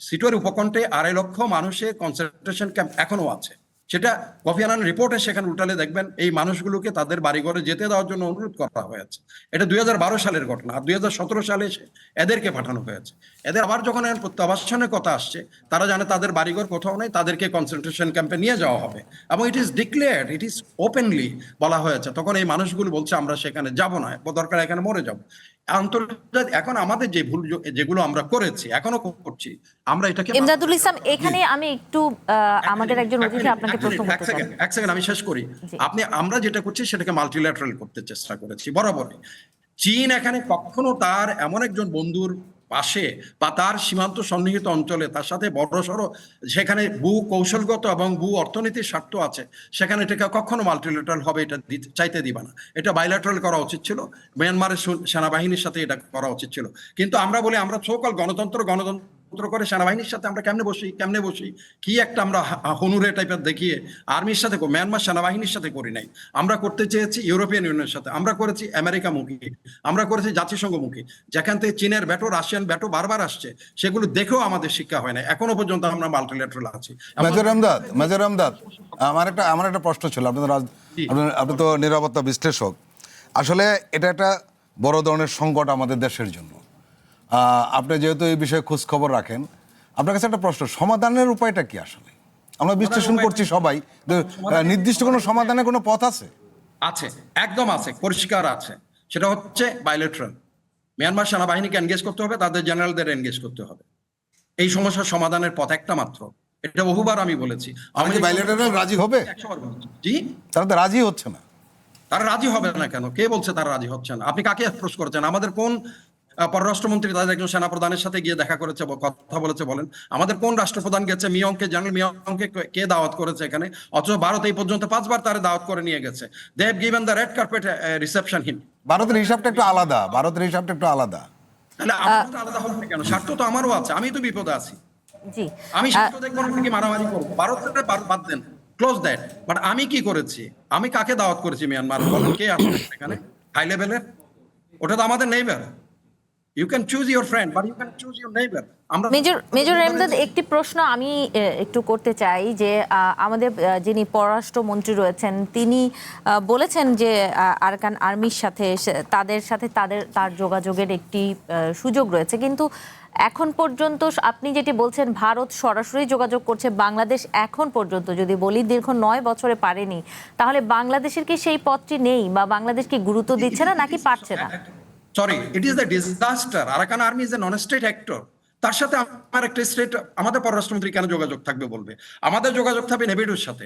সিটোর উপকণ্ঠে 2.5 লক্ষ মানুষের কনসেন্ট্রেশন ক্যাম্প এখনো আছে। সেটা কোফি আনান রিপোর্টে সেখানে উঠালে দেখবেন এই মানুষগুলোকে তাদের বাড়িঘরে যেতে দেওয়ার জন্য অনুরোধ করা হয়েছে। এটা 2012 সালের ঘটনা। আর 2017 সালে এদেরকে পাঠানো হয়েছে। এদের আবার যখন প্রত্যাবাসনের কথা আসছে, তারা জানে তাদের বাড়িঘর কোথাও নেই, তাদেরকে কনসেন্ট্রেশন ক্যাম্পে নিয়ে যাওয়া হবে, এবং it is declared, it is openly বলা হয়েছে। তখন এই মানুষগুলো বলছে আমরা সেখানে যাব না, দরকার এখানে মরে যাব। আন্তর্জাতিক এখন আমাদের যে ভুল যেগুলো আমরা করেছি এখনো করছি, আমরা এটাকে ইমদাদুল ইসলাম, এখানে আমি একটু আমাদের একজন অতিথি আপনাকে প্রশ্ন করতে চাই। এক সেকেন্ড আমি শেষ করি। আমরা যেটা করছি সেটাকে মাল্টিল্যাটারাল করতে চেষ্টা করেছি বরাবরই। চীন এখানে কখনো তার এমন একজন বন্ধুর পাশে বা তার সীমান্ত সন্নিহিত অঞ্চলে তার সাথে বড়সড় সেখানে ভূ কৌশলগত এবং ভূ অর্থনীতির স্বার্থ আছে, সেখানে এটাকে কখনো মাল্টিল্যাটারাল হবে এটা চাইতে দিবা না। এটা বাইল্যাটারাল করা উচিত ছিল, মিয়ানমারের সেনাবাহিনীর সাথে এটা করা উচিত ছিল। কিন্তু আমরা বলি আমরা সোকল গণতন্ত্র করে সেনাবাহিনীর সাথে আমরা কেমনে বসি কি একটা আমরা হনুরে টাইপের দেখিয়ে আর্মির সাথে, মিয়ানমার সেনাবাহিনীর সাথে করি নাই। আমরা করতে চেয়েছি ইউরোপিয়ান ইউনিয়নের সাথে, আমরা করেছি আমেরিকামুখী, আমরা করেছি জাতিসংঘমুখী। যেখান থেকে চীনের ব্যাটো, রাশিয়ান ব্যাটো বারবার আসছে, সেগুলো দেখেও আমাদের শিক্ষা হয় না। এখনো পর্যন্ত আমরা মাল্টিল্যাটারাল আছি। মেজর আমদাদ, আমার একটা প্রশ্ন ছিল। আপনি তো নিরাপত্তা বিশ্লেষক, আসলে এটা একটা বড় ধরনের সংকট আমাদের দেশের জন্য। আপনি যেহেতু এই বিষয়ে খোঁজ খবর রাখেন, আপনার কাছে একটা প্রশ্ন, সমাধানের উপায়টা কি? আসলে আমরা বিশ্লেষণ করছি সবাই, নির্দিষ্ট কোনো সমাধানের কোনো পথ আছে? আছে, একদম আছে, পরিষ্কার আছে। সেটা হচ্ছে বাইলেটারাল। মিয়ানমার সেনাবাহিনীকে এনগেজ করতে হবে, তাদের জেনারেলদের এনগেজ করতে হবে। এই সমস্যার সমাধানের পথ একটা মাত্র, এটা বহুবার আমি বলেছি। বাইলেটারাল রাজি হবে? জি, তারা তো রাজি হচ্ছে না। তারা রাজি হবে না কেন? কে বলছে তারা রাজি হচ্ছে না? আপনি কাকে অ্যাপ্রোচ করেছেন? আমাদের কোন পররাষ্ট্রমন্ত্রী তাদের একজন সেনাপ্রধানের সাথে গিয়ে দেখা করেছে, কথা বলেছে বলেন? আমাদের কোন রাষ্ট্রপ্রধান গেছে মিয়ংকে, জেনারেল মিয়ংকে কে দাওয়াত করেছে এখানে? অথচ ভারত এই পর্যন্ত 5 বার তারা দাওয়াত করে নিয়ে গেছে। They have given the red carpet reception him. ভারতের হিসাবটা একটু আলাদা, তাহলে আমাদের আলাদা হবে কেন? স্বার্থ তো আমারও আছে, আমি তো বিপদে আছি। জি, আমি স্বার্থ দেখবো না কি মারামারি করবো? ভারতের বাদ দেন, ক্লোজ দ্যাট। বাট আমি কি করেছি? আমি কাকে দাওয়াত করেছি মিয়ানমার? বলেন কে আসছে এখানে হাই লেভেলের? ওটা তো আমাদের neighbour. You can choose your friend, but you can choose your neighbor. Major Amdad, একটি প্রশ্ন আমি একটু করতে চাই যে আমাদের যিনি পররাষ্ট্রমন্ত্রী রয়েছেন তিনি বলেছেন যে আরাকান আর্মির সাথে তার যোগাযোগের একটি সুযোগ রয়েছে, কিন্তু এখন পর্যন্ত আপনি যেটি বলছেন ভারত সরাসরি যোগাযোগ করছে, বাংলাদেশ এখন পর্যন্ত যদি বলি দীর্ঘ 9 বছরে পারেনি, তাহলে বাংলাদেশের কি সেই পথটি নেই বা বাংলাদেশ কি গুরুত্ব দিচ্ছে না নাকি পারছে না? Sorry, it is the disaster. Arakan Army is a non-state actor. তার সাথে আমার একটা স্টেট, আমাদের পররাষ্ট্রমন্ত্রী কেন যোগাযোগ থাকবে বলবে? আমাদের যোগাযোগ থাকবে নেভিডোর সাথে,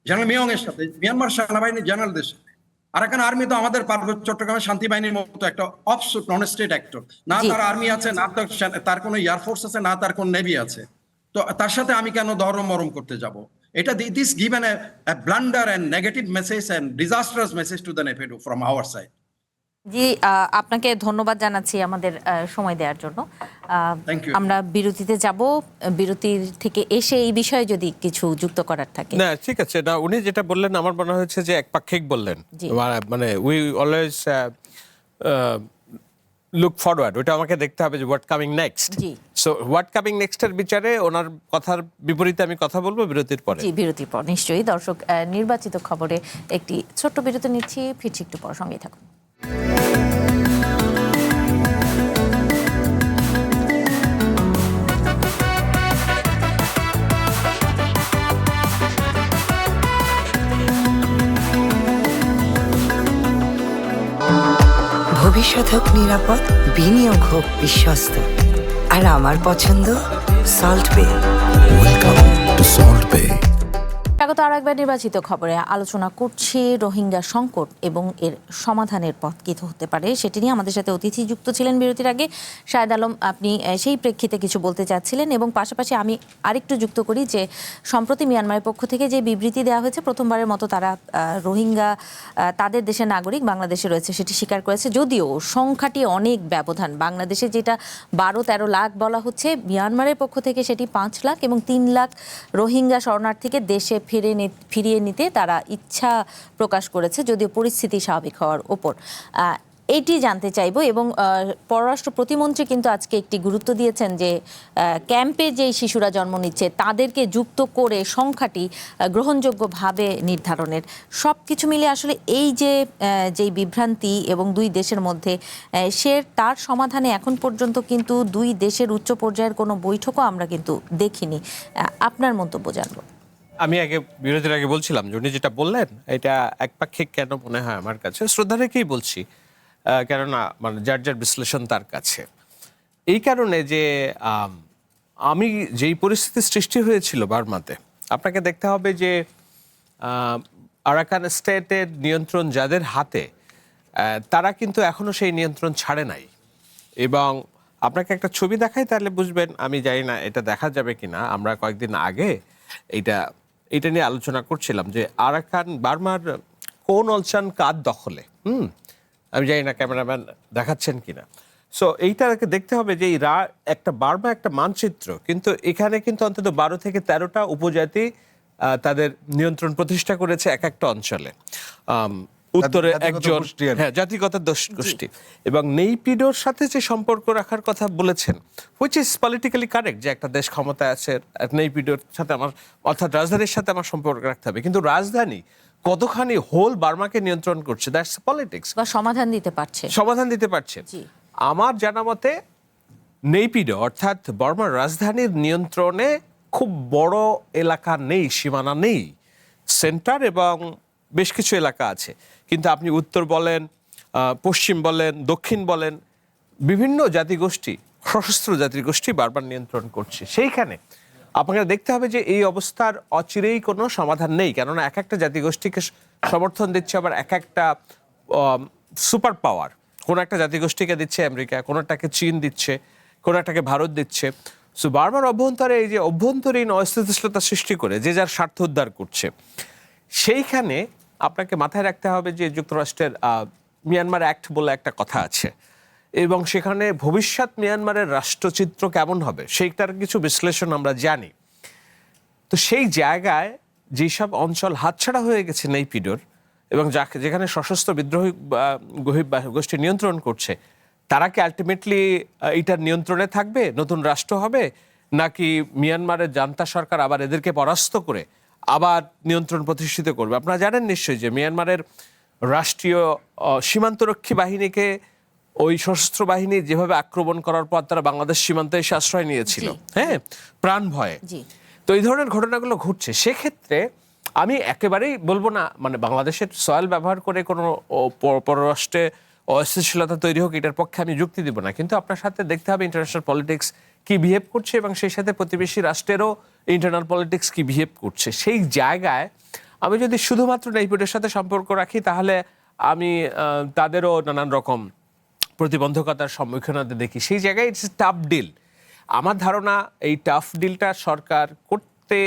জেনারেল মিয়ং এর সাথে, মিয়ানমার সেনাবাহিনীর জেনারেলদের সাথে। আরাকান আর্মি তো আমাদের পার্বত্য চট্টগ্রামের শান্তি বাহিনীর মতো একটা অফশুট নন-স্টেট অ্যাক্টর। না তার আর্মি আছে, না তার কোনো এয়ারফোর্স আছে, না তার কোনো নেভি আছে। তো তার সাথে আমি কেন দরম মরম করতে যাব? এটা this given a blunder and negative message and disastrous message to the Naypyidaw from our side. জি, আপনাকে ধন্যবাদ জানাচ্ছি আমাদের সময় দেওয়ার জন্য। আমরা বিরতিতে যাব, বিরতির থেকে এসে এই বিষয়ে যদি কিছু যুক্ত করার থাকে। না ঠিক আছে, না উনি যেটা বললেন আমার মনে হয়েছে যে একপাক্ষিক বললেন, মানে উই অলওয়েজ লুক ফরওয়ার্ড, ওটা আমাকে দেখতে হবে যে what coming next. So what coming নেক্সটের বিচারে ওনার কথার বিপরীতে আমি কথা বলবো বিরতির পরে। জি, বিরতির পর নিশ্চয়ই। দর্শক, নির্বাচিত খবরে একটি ছোট্ট বিরতি নিচ্ছি, ফিরছি একটু পর, সঙ্গেই থাকুন। ভবিষ্যৎ হোক নিরাপদ, বিনিয়োগ হোক বিশ্বস্ত, আর আমার পছন্দ সল্ট বে। Welcome to Salt Bay. স্বাগত আর একবার নির্বাচিত খবরে। আলোচনা করছি রোহিঙ্গা সংকট এবং এর সমাধানের পথ কী হতে পারে সেটি নিয়ে। আমাদের সাথে অতিথি যুক্ত ছিলেন বিরতির আগে। শাহেদ আলম, আপনি সেই প্রেক্ষিতে কিছু বলতে চাচ্ছিলেন, এবং পাশাপাশি আমি আরেকটু যুক্ত করি যে সম্প্রতি মিয়ানমারের পক্ষ থেকে যে বিবৃতি দেওয়া হয়েছে, প্রথমবারের মতো তারা রোহিঙ্গা তাদের দেশের নাগরিক বাংলাদেশে রয়েছে সেটি স্বীকার করেছে। যদিও সংখ্যাটি অনেক ব্যবধান, বাংলাদেশে যেটা 12-13 লাখ বলা হচ্ছে, মিয়ানমারের পক্ষ থেকে সেটি 5 লাখ এবং 3 লাখ রোহিঙ্গা শরণার্থীকে দেশে ফিরিয়ে নিতে তারা ইচ্ছা প্রকাশ করেছে, যদিও পরিস্থিতি স্বাভাবিক হওয়ার ওপর। এটি জানতে চাইব। এবং পররাষ্ট্র প্রতিমন্ত্রী কিন্তু আজকে একটি গুরুত্ব দিয়েছেন যে ক্যাম্পে যেই শিশুরা জন্ম নিচ্ছে তাদেরকে যুক্ত করে সংখ্যাটি গ্রহণযোগ্যভাবে নির্ধারণের। সব কিছু মিলে আসলে এই যে যেই বিভ্রান্তি এবং দুই দেশের মধ্যে তার সমাধানে এখন পর্যন্ত কিন্তু দুই দেশের উচ্চ পর্যায়ের কোনো বৈঠকও আমরা কিন্তু দেখিনি। আপনার মন্তব্য জানবো। আমি আগে বিরতির আগে বলছিলাম যে উনি যেটা বললেন এটা একপাক্ষিক কেন মনে হয় আমার কাছে, শ্রদ্ধা রেখেই বলছি, কেননা মানে যার যার বিশ্লেষণ তার কাছে। এই কারণে যে আমি যেই পরিস্থিতি সৃষ্টি হয়েছিল বার্মাতে, আপনাকে দেখতে হবে যে আরাকান স্টেটের নিয়ন্ত্রণ যাদের হাতে, তারা কিন্তু এখনো সেই নিয়ন্ত্রণ ছাড়ে নাই। এবং আপনাকে একটা ছবি দেখাই তাহলে বুঝবেন, আমি জানি না এটা দেখা যাবে কিনা। আমরা কয়েকদিন আগে এটা নিয়ে আলোচনা করছিলাম যে আরাকান বার্মার কোন অলচান কাদ দখলে, আমি জানি না ক্যামেরাম্যান দেখাচ্ছেন কিনা। সো এইটাকে দেখতে হবে যে একটা বার্মা একটা মানচিত্র, কিন্তু এখানে কিন্তু অন্তত 12 থেকে 13টা উপজাতি তাদের নিয়ন্ত্রণ প্রতিষ্ঠা করেছে এক একটা অঞ্চলে। উত্তরে একজন জাতিগত গোষ্ঠী, এবং নেইপিডোর সাথে যে সম্পর্ক রাখার কথা বলেছেন, হুইচ ইজ পলিটিক্যালি কারেক্ট, যে একটা দেশ ক্ষমতায় আছে, নেইপিডোর সাথে আমার, অর্থাৎ রাজধানীর সাথে আমার সম্পর্ক রাখতে হবে, কিন্তু রাজধানী কতখানি হোল বার্মাকে নিয়ন্ত্রণ করছে, দ্যাটস পলিটিক্স, বা সমাধান দিতে পারছে। আমার জানা মতে নেইপিডো অর্থাৎ বার্মার রাজধানীর নিয়ন্ত্রণে খুব বড় এলাকা নেই, সীমানা নেই, সেন্টার এবং বেশ কিছু এলাকা আছে। কিন্তু আপনি উত্তর বলেন, পশ্চিম বলেন, দক্ষিণ বলেন, বিভিন্ন জাতিগোষ্ঠী, সশস্ত্র জাতিগোষ্ঠী বারবার নিয়ন্ত্রণ করছে। সেইখানে আপনাকে দেখতে হবে যে এই অবস্থার অচিরেই কোনো সমাধান নেই, কেননা এক একটা জাতিগোষ্ঠীকে সমর্থন দিচ্ছে আবার এক একটা সুপার পাওয়ার। কোনো একটা জাতিগোষ্ঠীকে দিচ্ছে আমেরিকা, কোনোটাকে চীন দিচ্ছে, কোনোটাকে ভারত দিচ্ছে। সো বারবার অভ্যন্তরে এই যে অভ্যন্তরীণ অস্থিতিশীলতা সৃষ্টি করে যে যার স্বার্থ উদ্ধার করছে, সেইখানে আপনাকে মাথায় রাখতে হবে যে যুক্তরাষ্ট্রের মিয়ানমার অ্যাক্ট বলে একটা কথা আছে, এবং সেখানে ভবিষ্যৎ মিয়ানমারের রাষ্ট্রচিত্র কেমন হবে সেইটার কিছু বিশ্লেষণ আমরা জানি। তো সেই জায়গায় যেসব অঞ্চল হাতছাড়া হয়ে গেছে নেইপিডোর, এবং যেখানে সশস্ত্র বিদ্রোহী গোষ্ঠী নিয়ন্ত্রণ করছে, তারা কি আলটিমেটলি এটার নিয়ন্ত্রণে থাকবে, নতুন রাষ্ট্র হবে, নাকি মিয়ানমারের জান্তা সরকার আবার এদেরকে পরাস্ত করে আবার নিয়ন্ত্রণ প্রতিষ্ঠিত করবে? আপনারা জানেন নিশ্চয়ই যে মিয়ানমারের রাষ্ট্রীয় সীমান্তরক্ষী বাহিনীকে ওই সশস্ত্র বাহিনী যেভাবে আক্রমণ করার পর তারা বাংলাদেশ সীমান্তে এসে আশ্রয় নিয়েছিল, হ্যাঁ, প্রাণ ভয়ে। তো এই ধরনের ঘটনাগুলো ঘটছে। সেক্ষেত্রে আমি একেবারেই বলবো না মানে বাংলাদেশের সয়েল ব্যবহার করে কোনো পররাষ্ট্রে অস্থিতিশীলতা তৈরি হোক, এটার পক্ষে আমি যুক্তি দিব না। কিন্তু আপনার সাথে দেখতে হবে ইন্টারন্যাশনাল পলিটিক্স কি বিহেভ করছে, এবং সেই সাথে প্রতিবেশী রাষ্ট্রেরও ইন্টারনাল পলিটিক্স কি বিহেভ করছে। সেই জায়গায় আমি যদি শুধুমাত্র নেইপিডোর সাথে সম্পর্ক রাখি, তাহলে আমি তাদেরও নানান রকম প্রতিবন্ধকতার সম্মুখীন হতে দেখি। সেই জায়গায় ইটস টাফ ডিল। আমার ধারণা এই টাফ ডিলটা সরকার করতে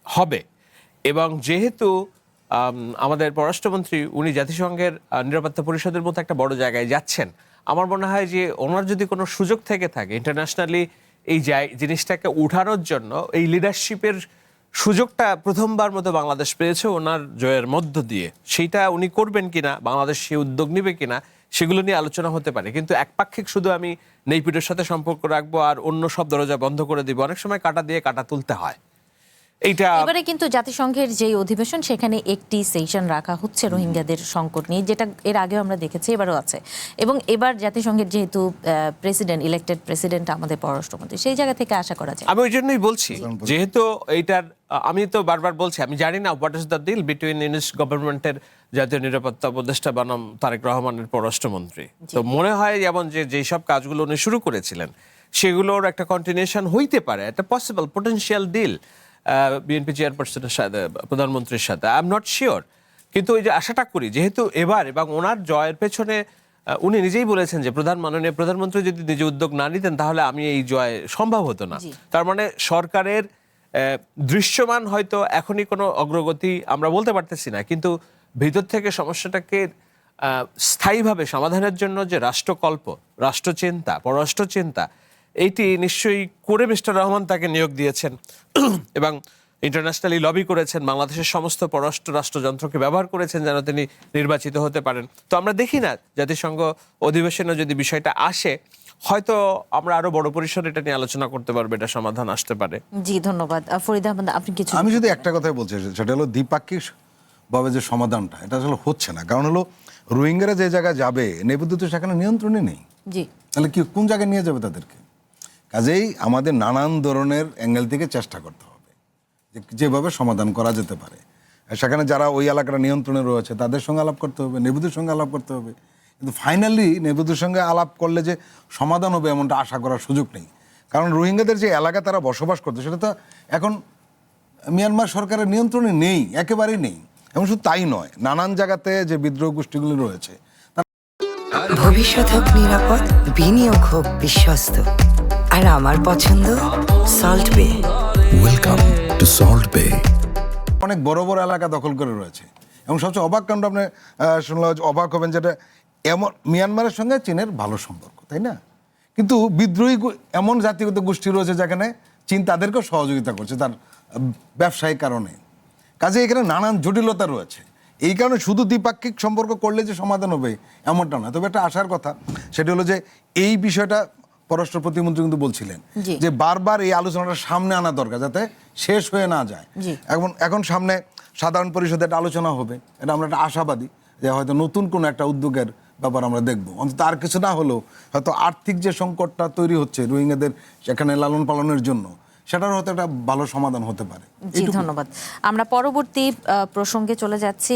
হবে, এবং যেহেতু আমাদের পররাষ্ট্রমন্ত্রী উনি জাতিসংঘের নিরাপত্তা পরিষদের মতো একটা বড় জায়গায় যাচ্ছেন, আমার মনে হয় যে ওনার যদি কোনো সুযোগ থেকে থাকে ইন্টারন্যাশনালি এই জিনিসটাকে উঠানোর জন্য, এই লিডারশিপের সুযোগটা প্রথমবার মতো বাংলাদেশ পেয়েছে ওনার জয়ের মধ্য দিয়ে, সেইটা উনি করবেন কিনা, বাংলাদেশ সেই উদ্যোগ নেবে কিনা, সেগুলো নিয়ে আলোচনা হতে পারে। কিন্তু একপাক্ষিক শুধু আমি নেপিডোর সাথে সম্পর্ক রাখবো আর অন্য সব দরজা বন্ধ করে দিব, অনেক সময় কাটা দিয়ে কাটা তুলতে হয়। এবারে কিন্তু জাতিসংঘের যে অধিবেশন সেখানে একটি সেশন রাখা হচ্ছে রোহিঙ্গাদের সংকট নিয়ে, যেটা এর আগেও আমরা দেখেছি, এবারও আছে। এবং এবার জাতিসংঘের যেহেতু ইলেক্টেড প্রেসিডেন্ট আমাদের পররাষ্ট্রমন্ত্রী, সেই জায়গা থেকে আশা করা যায়। আমি ওই জন্যই বলছি, যেহেতু এইটার আমি তো বারবার বলছি, আমি জানি না what is the deal between Yunus গভর্নমেন্টের জাতীয় নিরাপত্তা উপদেষ্টা বনাম তারেক রহমানের পররাষ্ট্রমন্ত্রী। তো মনে হয় যেমন যেই সব কাজগুলো উনি শুরু করেছিলেন সেগুলোর একটা কন্টিনিউশন হইতে পারে, একটা পসিবল পোটেনশিয়াল ডিল বিএনপি চেয়ারপারসনের সাথে, প্রধানমন্ত্রীর সাথে। আই এম নট শিওর, কিন্তু ওই যে আশাটা করি, যেহেতু এবার এবং ওনার জয়ের পেছনে উনি নিজেই বলেছেন যে মাননীয় প্রধানমন্ত্রী যদি নিজে উদ্যোগ না নিতেন তাহলে আমি এই জয় সম্ভব হতো না। তার মানে সরকারের দৃশ্যমান হয়তো এখনই কোনো অগ্রগতি আমরা বলতে পারতেছি না, কিন্তু ভিতর থেকে সমস্যাটাকে স্থায়ীভাবে সমাধানের জন্য যে রাষ্ট্রকল্প, রাষ্ট্রচিন্তা, পররাষ্ট্রচিন্তা, এইটি নিশ্চয়ই করে মিস্টার রহমান তাকে নিয়োগ দিয়েছেন এবং ইন্টারন্যাশনালি লবি করেছেন, বাংলাদেশের সমস্ত পররাষ্ট্র রাষ্ট্রযন্ত্রকে ব্যবহার করেছেন যেন তিনি নির্বাচিত হতে পারেন। তো আমরা দেখি না জাতিসংঘ অধিবেশনে যদি বিষয়টা আসে, হয়তো আমরা আরো বড় পরিসরে এটা নিয়ে আলোচনা করতে পারবো, এটা সমাধান আসতে পারে। জি ধন্যবাদ। ফরিদ আহমেদ, আপনি কিছু? আমি যদি একটা কথাই বলছি, সেটা হলো দ্বিপাক্ষিক ভাবে যে সমাধানটা, এটা আসলে হচ্ছে না। কারণ হলো রোহিঙ্গারা যে জায়গায় যাবে, নেপথ্য তো সেখানে নিয়ন্ত্রণে নেই। জি, তাহলে কি কোন জায়গায় নিয়ে যাবে তাদেরকে? কাজেই আমাদের নানান ধরনের অ্যাঙ্গেল থেকে চেষ্টা করতে হবে যেভাবে সমাধান করা যেতে পারে। সেখানে যারা ওই এলাকাটা নিয়ন্ত্রণে রয়েছে তাদের সঙ্গে আলাপ করতে হবে, নেবুদের সঙ্গে আলাপ করতে হবে। কিন্তু ফাইনালি নেবুদের সঙ্গে আলাপ করলে যে সমাধান হবে এমনটা আশা করার সুযোগ নেই। কারণ রোহিঙ্গাদের যে এলাকা তারা বসবাস করতো সেটা তো এখন মিয়ানমার সরকারের নিয়ন্ত্রণে নেই, একেবারেই নেই। এবং শুধু তাই নয়, নানান জায়গাতে যে বিদ্রোহ গোষ্ঠীগুলি রয়েছে। ভবিষ্যৎ হোক নিরাপদ, বিনিয়োগ হোক বিশ্বস্ত, আর আমার পছন্দ সল্ট বে। ওয়েলকাম টু সল্ট বে। অনেক বড় বড় এলাকা দখল করে রয়েছে এবং সবচেয়ে অবাক কাণ্ড আপনি শুনলে অবাক হবেন, যেটা এমন মিয়ানমারের সঙ্গে চীনের ভালো সম্পর্ক, তাই না? কিন্তু বিদ্রোহী এমন জাতিগত গোষ্ঠী রয়েছে যেখানে চীন তাদেরকেও সহযোগিতা করছে তার ব্যবসায়িক কারণে। কাজে এখানে নানান জটিলতা রয়েছে। এই কারণে শুধু দ্বিপাক্ষিক সম্পর্ক করলে যে সমাধান হবে এমনটা না। তবে একটা আশার কথা, সেটা হলো যে এই বিষয়টা পররাষ্ট্র প্রতিমন্ত্রী কিন্তু বলছিলেন যে বারবার এই আলোচনাটা সামনে আনা দরকার যাতে শেষ হয়ে না যায়। এখন সামনে সাধারণ পরিষদে একটা আলোচনা হবে, এটা আমরা একটা আশাবাদী যে হয়তো নতুন কোনো একটা উদ্যোগের ব্যাপার আমরা দেখবো। অন্তত আর কিছু না হলেও হয়তো আর্থিক যে সংকটটা তৈরি হচ্ছে রোহিঙ্গাদের সেখানে লালন পালনের জন্য, সেটার হয়তো একটা ভালো সমাধান হতে পারে। জি ধন্যবাদ। আমরা পরবর্তী প্রসঙ্গে চলে যাচ্ছি।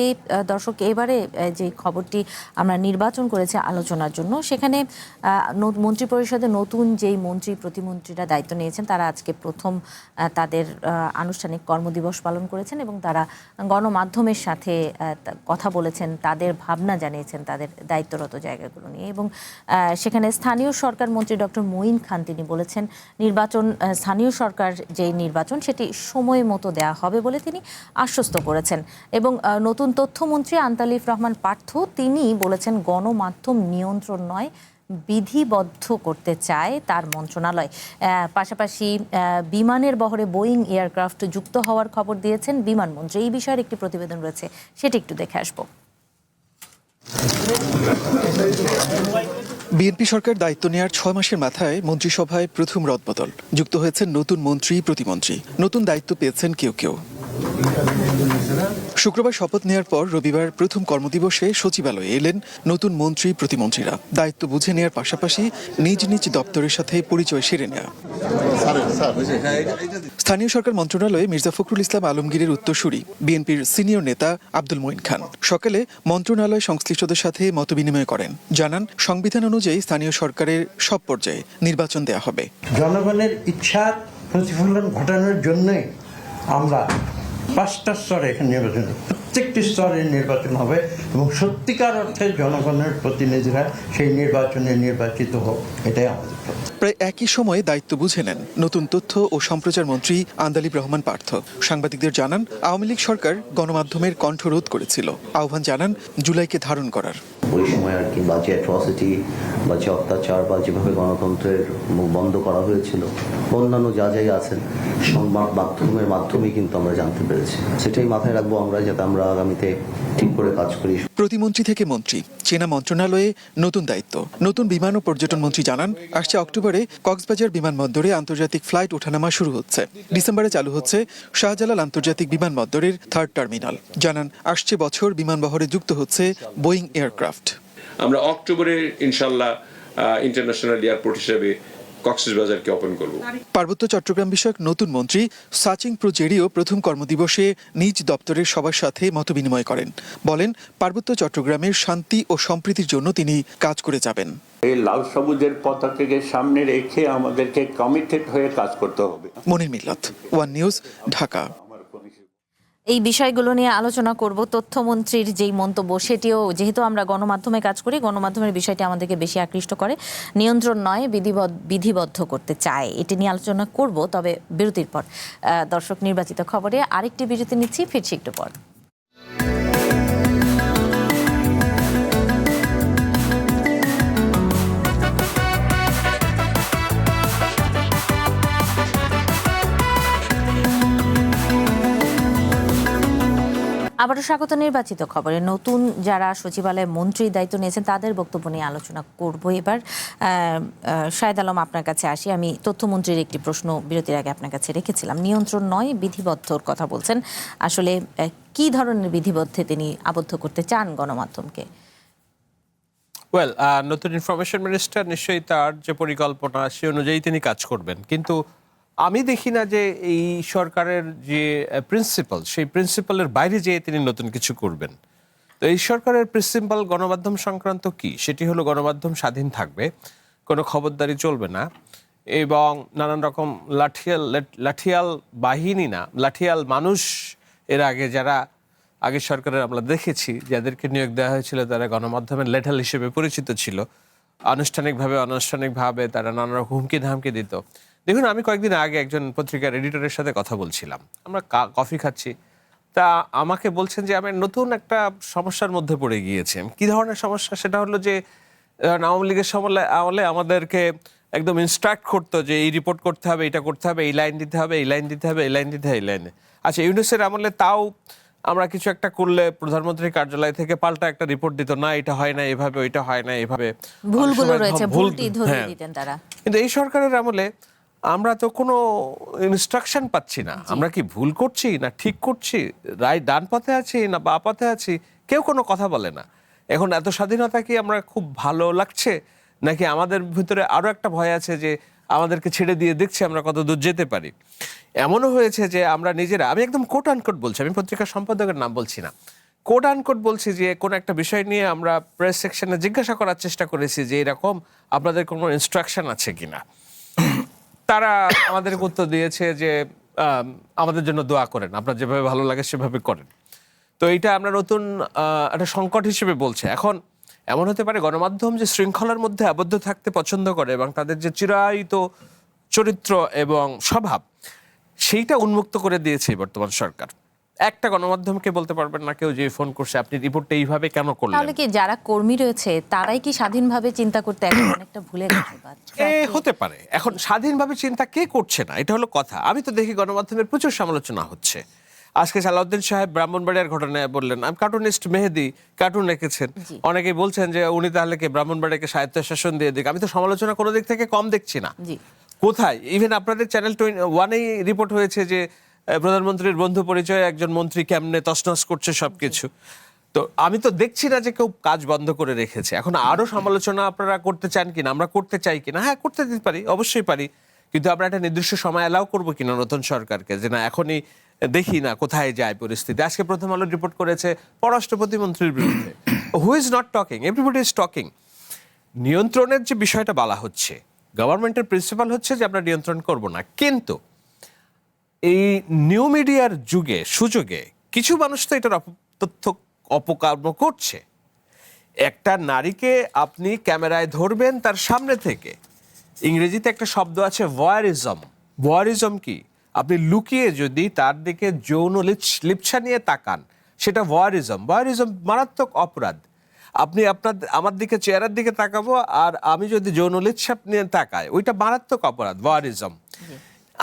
দর্শক, এবারে যে খবরটি আমরা নির্বাচন করেছি আলোচনার জন্য, সেখানে মন্ত্রিপরিষদে নতুন যেই মন্ত্রী প্রতিমন্ত্রীরা দায়িত্ব নিয়েছেন তারা আজকে প্রথম তাদের আনুষ্ঠানিক কর্মদিবস পালন করেছেন এবং তারা গণমাধ্যমের সাথে কথা বলেছেন, তাদের ভাবনা জানিয়েছেন তাদের দায়িত্বরত জায়গাগুলো নিয়ে। এবং সেখানে স্থানীয় সরকার মন্ত্রী ডক্টর মঈন খান তিনি বলেছেন স্থানীয় সরকার যে নির্বাচন সেটি সময় মতো দেওয়া হবে বলে তিনি আশ্বস্ত করেছেন। এবং নতুন তথ্যমন্ত্রী আন্তালিফ রহমান পার্থ তিনি বলেছেন গণমাধ্যম নিয়ন্ত্রণ নয়, বিধিবদ্ধ করতে চায় তার মন্ত্রণালয়। পাশাপাশি বিমানের বহরে বোয়িং এয়ারক্রাফট যুক্ত হওয়ার খবর দিয়েছেন বিমানমন্ত্রী। এই বিষয়ের একটি প্রতিবেদন রয়েছে, সেটি একটু দেখে আসবো। বিএনপি সরকার দায়িত্ব নেওয়ার 6 মাসের মাথায় মন্ত্রিসভায় প্রথম রদবদল, যুক্ত হয়েছেন নতুন মন্ত্রী প্রতিমন্ত্রী, নতুন দায়িত্ব পেয়েছেন কেউ কেউ। শুক্রবার শপথ নেওয়ার পর রবিবার প্রথম কর্মদিবসে সচিবালয়ে এলেন নতুন মন্ত্রী প্রতিমন্ত্রীরা। দায়িত্ব বুঝে নেওয়ার পাশাপাশি নিজ নিজ দপ্তরের সাথে পরিচয় সেরে নেওয়া। স্থানীয় সরকার মন্ত্রণালয়ে মির্জা ফখরুল ইসলাম আলমগীরের উত্তরসূরি বিএনপির সিনিয়র নেতা আব্দুল মঈন খান সকালে মন্ত্রণালয় সংশ্লিষ্টদের সাথে মতবিনিময় করেন। জানান সংবিধান অনুযায়ী স্থানীয় সরকারের সব পর্যায়ে নির্বাচন দেওয়া হবে। জনগণের ইচ্ছার প্রতিফলন ঘটানোর জন্যই আমরা 5টা স্তরে এখানে নির্বাচন, প্রত্যেকটি স্তরে নির্বাচন হবে এবং সত্যিকার অর্থে জনগণের প্রতিনিধিরা সেই নির্বাচনে নির্বাচিত হোক, এটাই আমাদের। প্রায় একই সময়ে দায়িত্ব বুঝে নেন নতুন তথ্য ও সম্প্রচার মন্ত্রী আন্দালিব রহমান পার্থ। সাংবাদিকদের জানান, আওয়ামী লীগ সরকার গণমাধ্যমের কণ্ঠরোধ করেছিল, আহ্বান জানান জুলাইকে ধারণ করার। ওই সময় আর কি বাজে অ্যাট্রসিটি, বাজে অত্যাচার বা যেভাবে গণতন্ত্রের মুখ বন্ধ করা হয়েছিল, অন্যান্য যা যাই আছেন সংবাদ মাধ্যমের মাধ্যমে কিন্তু আমরা জানতে পেরেছি। সেটাই মাথায় রাখবো আমরা, যাতে আমরা আগামীতে ঠিক করে কাজ করি। প্রতিমন্ত্রী থেকে মন্ত্রী, চেনা মন্ত্রণালয়ে নতুন দায়িত্ব। নতুন বিমান ও পর্যটন মন্ত্রী জানান, আসছে অক্টোবরে কক্সবাজার বিমানবন্দরে আন্তর্জাতিক ফ্লাইট ওঠানামা শুরু হচ্ছে। ডিসেম্বরে চালু হচ্ছে শাহজালাল আন্তর্জাতিক বিমানবন্দরের 3rd টার্মিনাল। জানান, আসছে বছর বিমানবহরে যুক্ত হচ্ছে বোয়িং এয়ারক্রাফট। আমরা অক্টোবরে ইনশাল্লাহ ইন্টারন্যাশনাল এয়ারপোর্ট হিসেবে কক্সবাজারকে ওপেন করব। পার্বত্য চট্টগ্রাম বিষয়ক নতুন মন্ত্রী সাচিং প্রুজেরিও প্রথম কর্মদিবসে নিজ দপ্তরের সবার সাথে মতবিনিময় করেন। বলেন, পার্বত্য চট্টগ্রামের শান্তি ও সম্প্রীতির জন্য তিনি কাজ করে যাবেন। এই লাল সবুজের পতাকাকে সামনে রেখে আমাদেরকে কমিটেড হয়ে কাজ করতে হবে। মনির মিল্লাত, ওয়ান নিউজ, ঢাকা। এই বিষয়গুলো নিয়ে আলোচনা করব। তথ্যমন্ত্রীর যেই মন্তব্য, সেটিও যেহেতু আমরা গণমাধ্যমে কাজ করি, গণমাধ্যমের বিষয়টি আমাদেরকে বেশি আকৃষ্ট করে। নিয়ন্ত্রণ নয়, বিধিবদ্ধ করতে চায়, এটি নিয়ে আলোচনা করব, তবে বিরতির পর। দর্শক, নির্বাচিত খবরে আরেকটি বিরতি নিচ্ছি, ফিরছি একটু পর। আবারও স্বাগত। নির্বাচিত খবরে নতুন যারা সচিবালয়ে মন্ত্রীর দায়িত্ব নিয়েছেন তাদের বক্তব্য নিয়ে আলোচনা করব এবার। শাহেদ আলম, আপনার কাছে আসি। আমি তথ্যমন্ত্রীর একটি প্রশ্ন বিরতির আগে আপনার কাছে রেখেছিলাম। নিয়ন্ত্রণ নয়, বিধিবদ্ধর কথা বলছেন। আসলে কি ধরনের বিধিবদ্ধে তিনি আবদ্ধ করতে চান গণমাধ্যমকে? ওয়েল, নতুন ইনফরমেশন মিনিস্টার নিশ্চয়ই তার যে পরিকল্পনা সে অনুযায়ী তিনি কাজ করবেন, কিন্তু আমি দেখি না যে এই সরকারের যে প্রিন্সিপাল, সেই প্রিন্সিপালের বাইরে যেয়ে তিনি নতুন কিছু করবেন। তো এই সরকারের প্রিন্সিপাল গণমাধ্যম সংক্রান্ত কি, সেটি হলো গণমাধ্যম স্বাধীন থাকবে, কোনো খবরদারি চলবে না, এবং নানান রকম লাঠিয়াল বাহিনী না, লাঠিয়াল মানুষ এর আগে যারা আগের সরকারের আমরা দেখেছি যাদেরকে নিয়োগ দেওয়া হয়েছিল, তারা গণমাধ্যমের লেঠাল হিসেবে পরিচিত ছিল। আনুষ্ঠানিকভাবে অনানুষ্ঠানিকভাবে তারা নানা রকম হুমকি ধামকি দিত। দেখুন, আমি কয়েকদিন আগে একজন পত্রিকার এডিটরের সাথে কথা বলছিলাম, আমরা কফি খাচ্ছি, তা আমাকে বলছেন যে আমি নতুন একটা সমস্যার মধ্যে পড়ে গিয়েছি। কি ধরনের সমস্যা? সেটা হলো যে আওয়ামী লীগের আমলে আমাদেরকে একদম ইনস্ট্রাক্ট করতো যে এই রিপোর্ট করতে হবে, এটা করতে হবে, এই লাইন দিতে হবে, এই লাইন দিতে হবে, এই লাইন দিতে হবে, এই লাইনে। আচ্ছা, ইউনূসের আমলে তাও আমরা কিছু একটা করলে প্রধানমন্ত্রীর কার্যালয় থেকে পাল্টা একটা রিপোর্ট দিত, না এটা হয় না এভাবে, ওইটা হয় না এভাবে, ভুলগুলো রয়েছে, ভুলটি ধরিয়ে দিতেন তারা। কিন্তু এই সরকারের আমলে আমরা তো কোনো ইনস্ট্রাকশন পাচ্ছি না। আমরা কি ভুল করছি না ঠিক করছি, ডান পথে আছি না বা পথে আছি, কেউ কোনো কথা বলে না। এখন এত স্বাধীনতা কি আমরা খুব ভালো লাগছে, নাকি আমাদের ভিতরে আরো একটা ভয় আছে যে আমাদেরকে ছেড়ে দিয়ে দেখছি আমরা কত দূর যেতে পারি? এমনও হয়েছে যে আমরা নিজেরা, আমি একদম কোট আনকোট বলছি, আমি পত্রিকার সম্পাদকের নাম বলছি না, কোট আনকোট বলছি, যে কোনো একটা বিষয় নিয়ে আমরা প্রেস সেকশনে জিজ্ঞাসা করার চেষ্টা করেছি যে এরকম আপনাদের কোনো ইনস্ট্রাকশন আছে কিনা। তারা আমাদের উত্তর দিয়েছে যে আমাদের জন্য দোয়া করেন, আপনার যেভাবে ভালো লাগে সেভাবে করেন। তো এইটা আমরা নতুন একটা সংকট হিসেবে বলছে। এখন এমন হতে পারে গণমাধ্যম যে শৃঙ্খলার মধ্যে আবদ্ধ থাকতে পছন্দ করে এবং তাদের যে চিরায়িত চরিত্র এবং স্বভাব, সেইটা উন্মুক্ত করে দিয়েছে বর্তমান সরকার। একটা গণমাধ্যমকে বলতে পারবেন না কেউ যে ফোন করছে আপনি রিপোর্টটা এইভাবে কেন করলেন। তাহলে কি যারা কর্মী রয়েছে তারাই কি স্বাধীনভাবে চিন্তা করতে এখন অনেকটা ভুলে গেছে? হতে পারে। এখন স্বাধীনভাবে চিন্তা কে করছে না, এটা হলো কথা। আমি তো দেখি গণমাধ্যমের প্রচুর সমালোচনা হচ্ছে। আজকে সালাউদ্দিন সাহেব ব্রাহ্মণবাড়িয়ার ঘটনায় বললেন, আমি কার্টুনিস্ট মেহেদি কার্টুন রেখেছেন, অনেকেই বলছেন যে উনি তাহলে কি ব্রাহ্মণবাড়িয়াকে স্বায়ত্তশাসন দিয়ে দিক। আমি তো সমালোচনা কোনো দিক থেকে কম দেখছি না। কোথায় ইভেন আপনাদের চ্যানেল 1-এই রিপোর্ট হয়েছে যে প্রধানমন্ত্রীর বন্ধু পরিচয়ে একজন মন্ত্রী কেমনে তছনছ করছে সবকিছু। তো আমি তো দেখছি না যে কেউ কাজ বন্ধ করে রেখেছে। এখন আরো সমালোচনা আপনারা করতে চান কিনা, আমরা করতে চাই কিনা, হ্যাঁ করতে দিতে পারি, অবশ্যই পারি, কিন্তু আমরা একটা নির্দিষ্ট সময় অ্যালাউ করবো কিনা নতুন সরকারকে, যে না এখনই দেখি না কোথায় যায় পরিস্থিতি। আজকে প্রথম আলো রিপোর্ট করেছে পররাষ্ট্র প্রতিমন্ত্রীর বিরুদ্ধে, who is not talking, everybody is talking. নিয়ন্ত্রণের যে বিষয়টা বলা হচ্ছে, গভর্নমেন্টের প্রিন্সিপাল হচ্ছে যে আমরা নিয়ন্ত্রণ করব না, কিন্তু এই নিউ মিডিয়ার যুগে সুযোগে কিছু মানুষ তো এটার তথ্য অপকর্ম করছে। একটা নারীকে আপনি ক্যামেরায় ধরবেন তার সামনে থেকে, ইংরেজিতে একটা শব্দ আছে ভয়েরিজম। ভয়েরিজম কি? আপনি লুকিয়ে যদি তার দিকে যৌন লিপ্সা নিয়ে তাকান, সেটা ভয়েরিজম। ভয়েরিজম মারাত্মক অপরাধ। আপনি আমার দিকে, চেহারার দিকে তাকাবো আর আমি যদি যৌন লিপ্সা নিয়ে তাকাই, ওইটা মারাত্মক অপরাধ, ভয়েরিজম।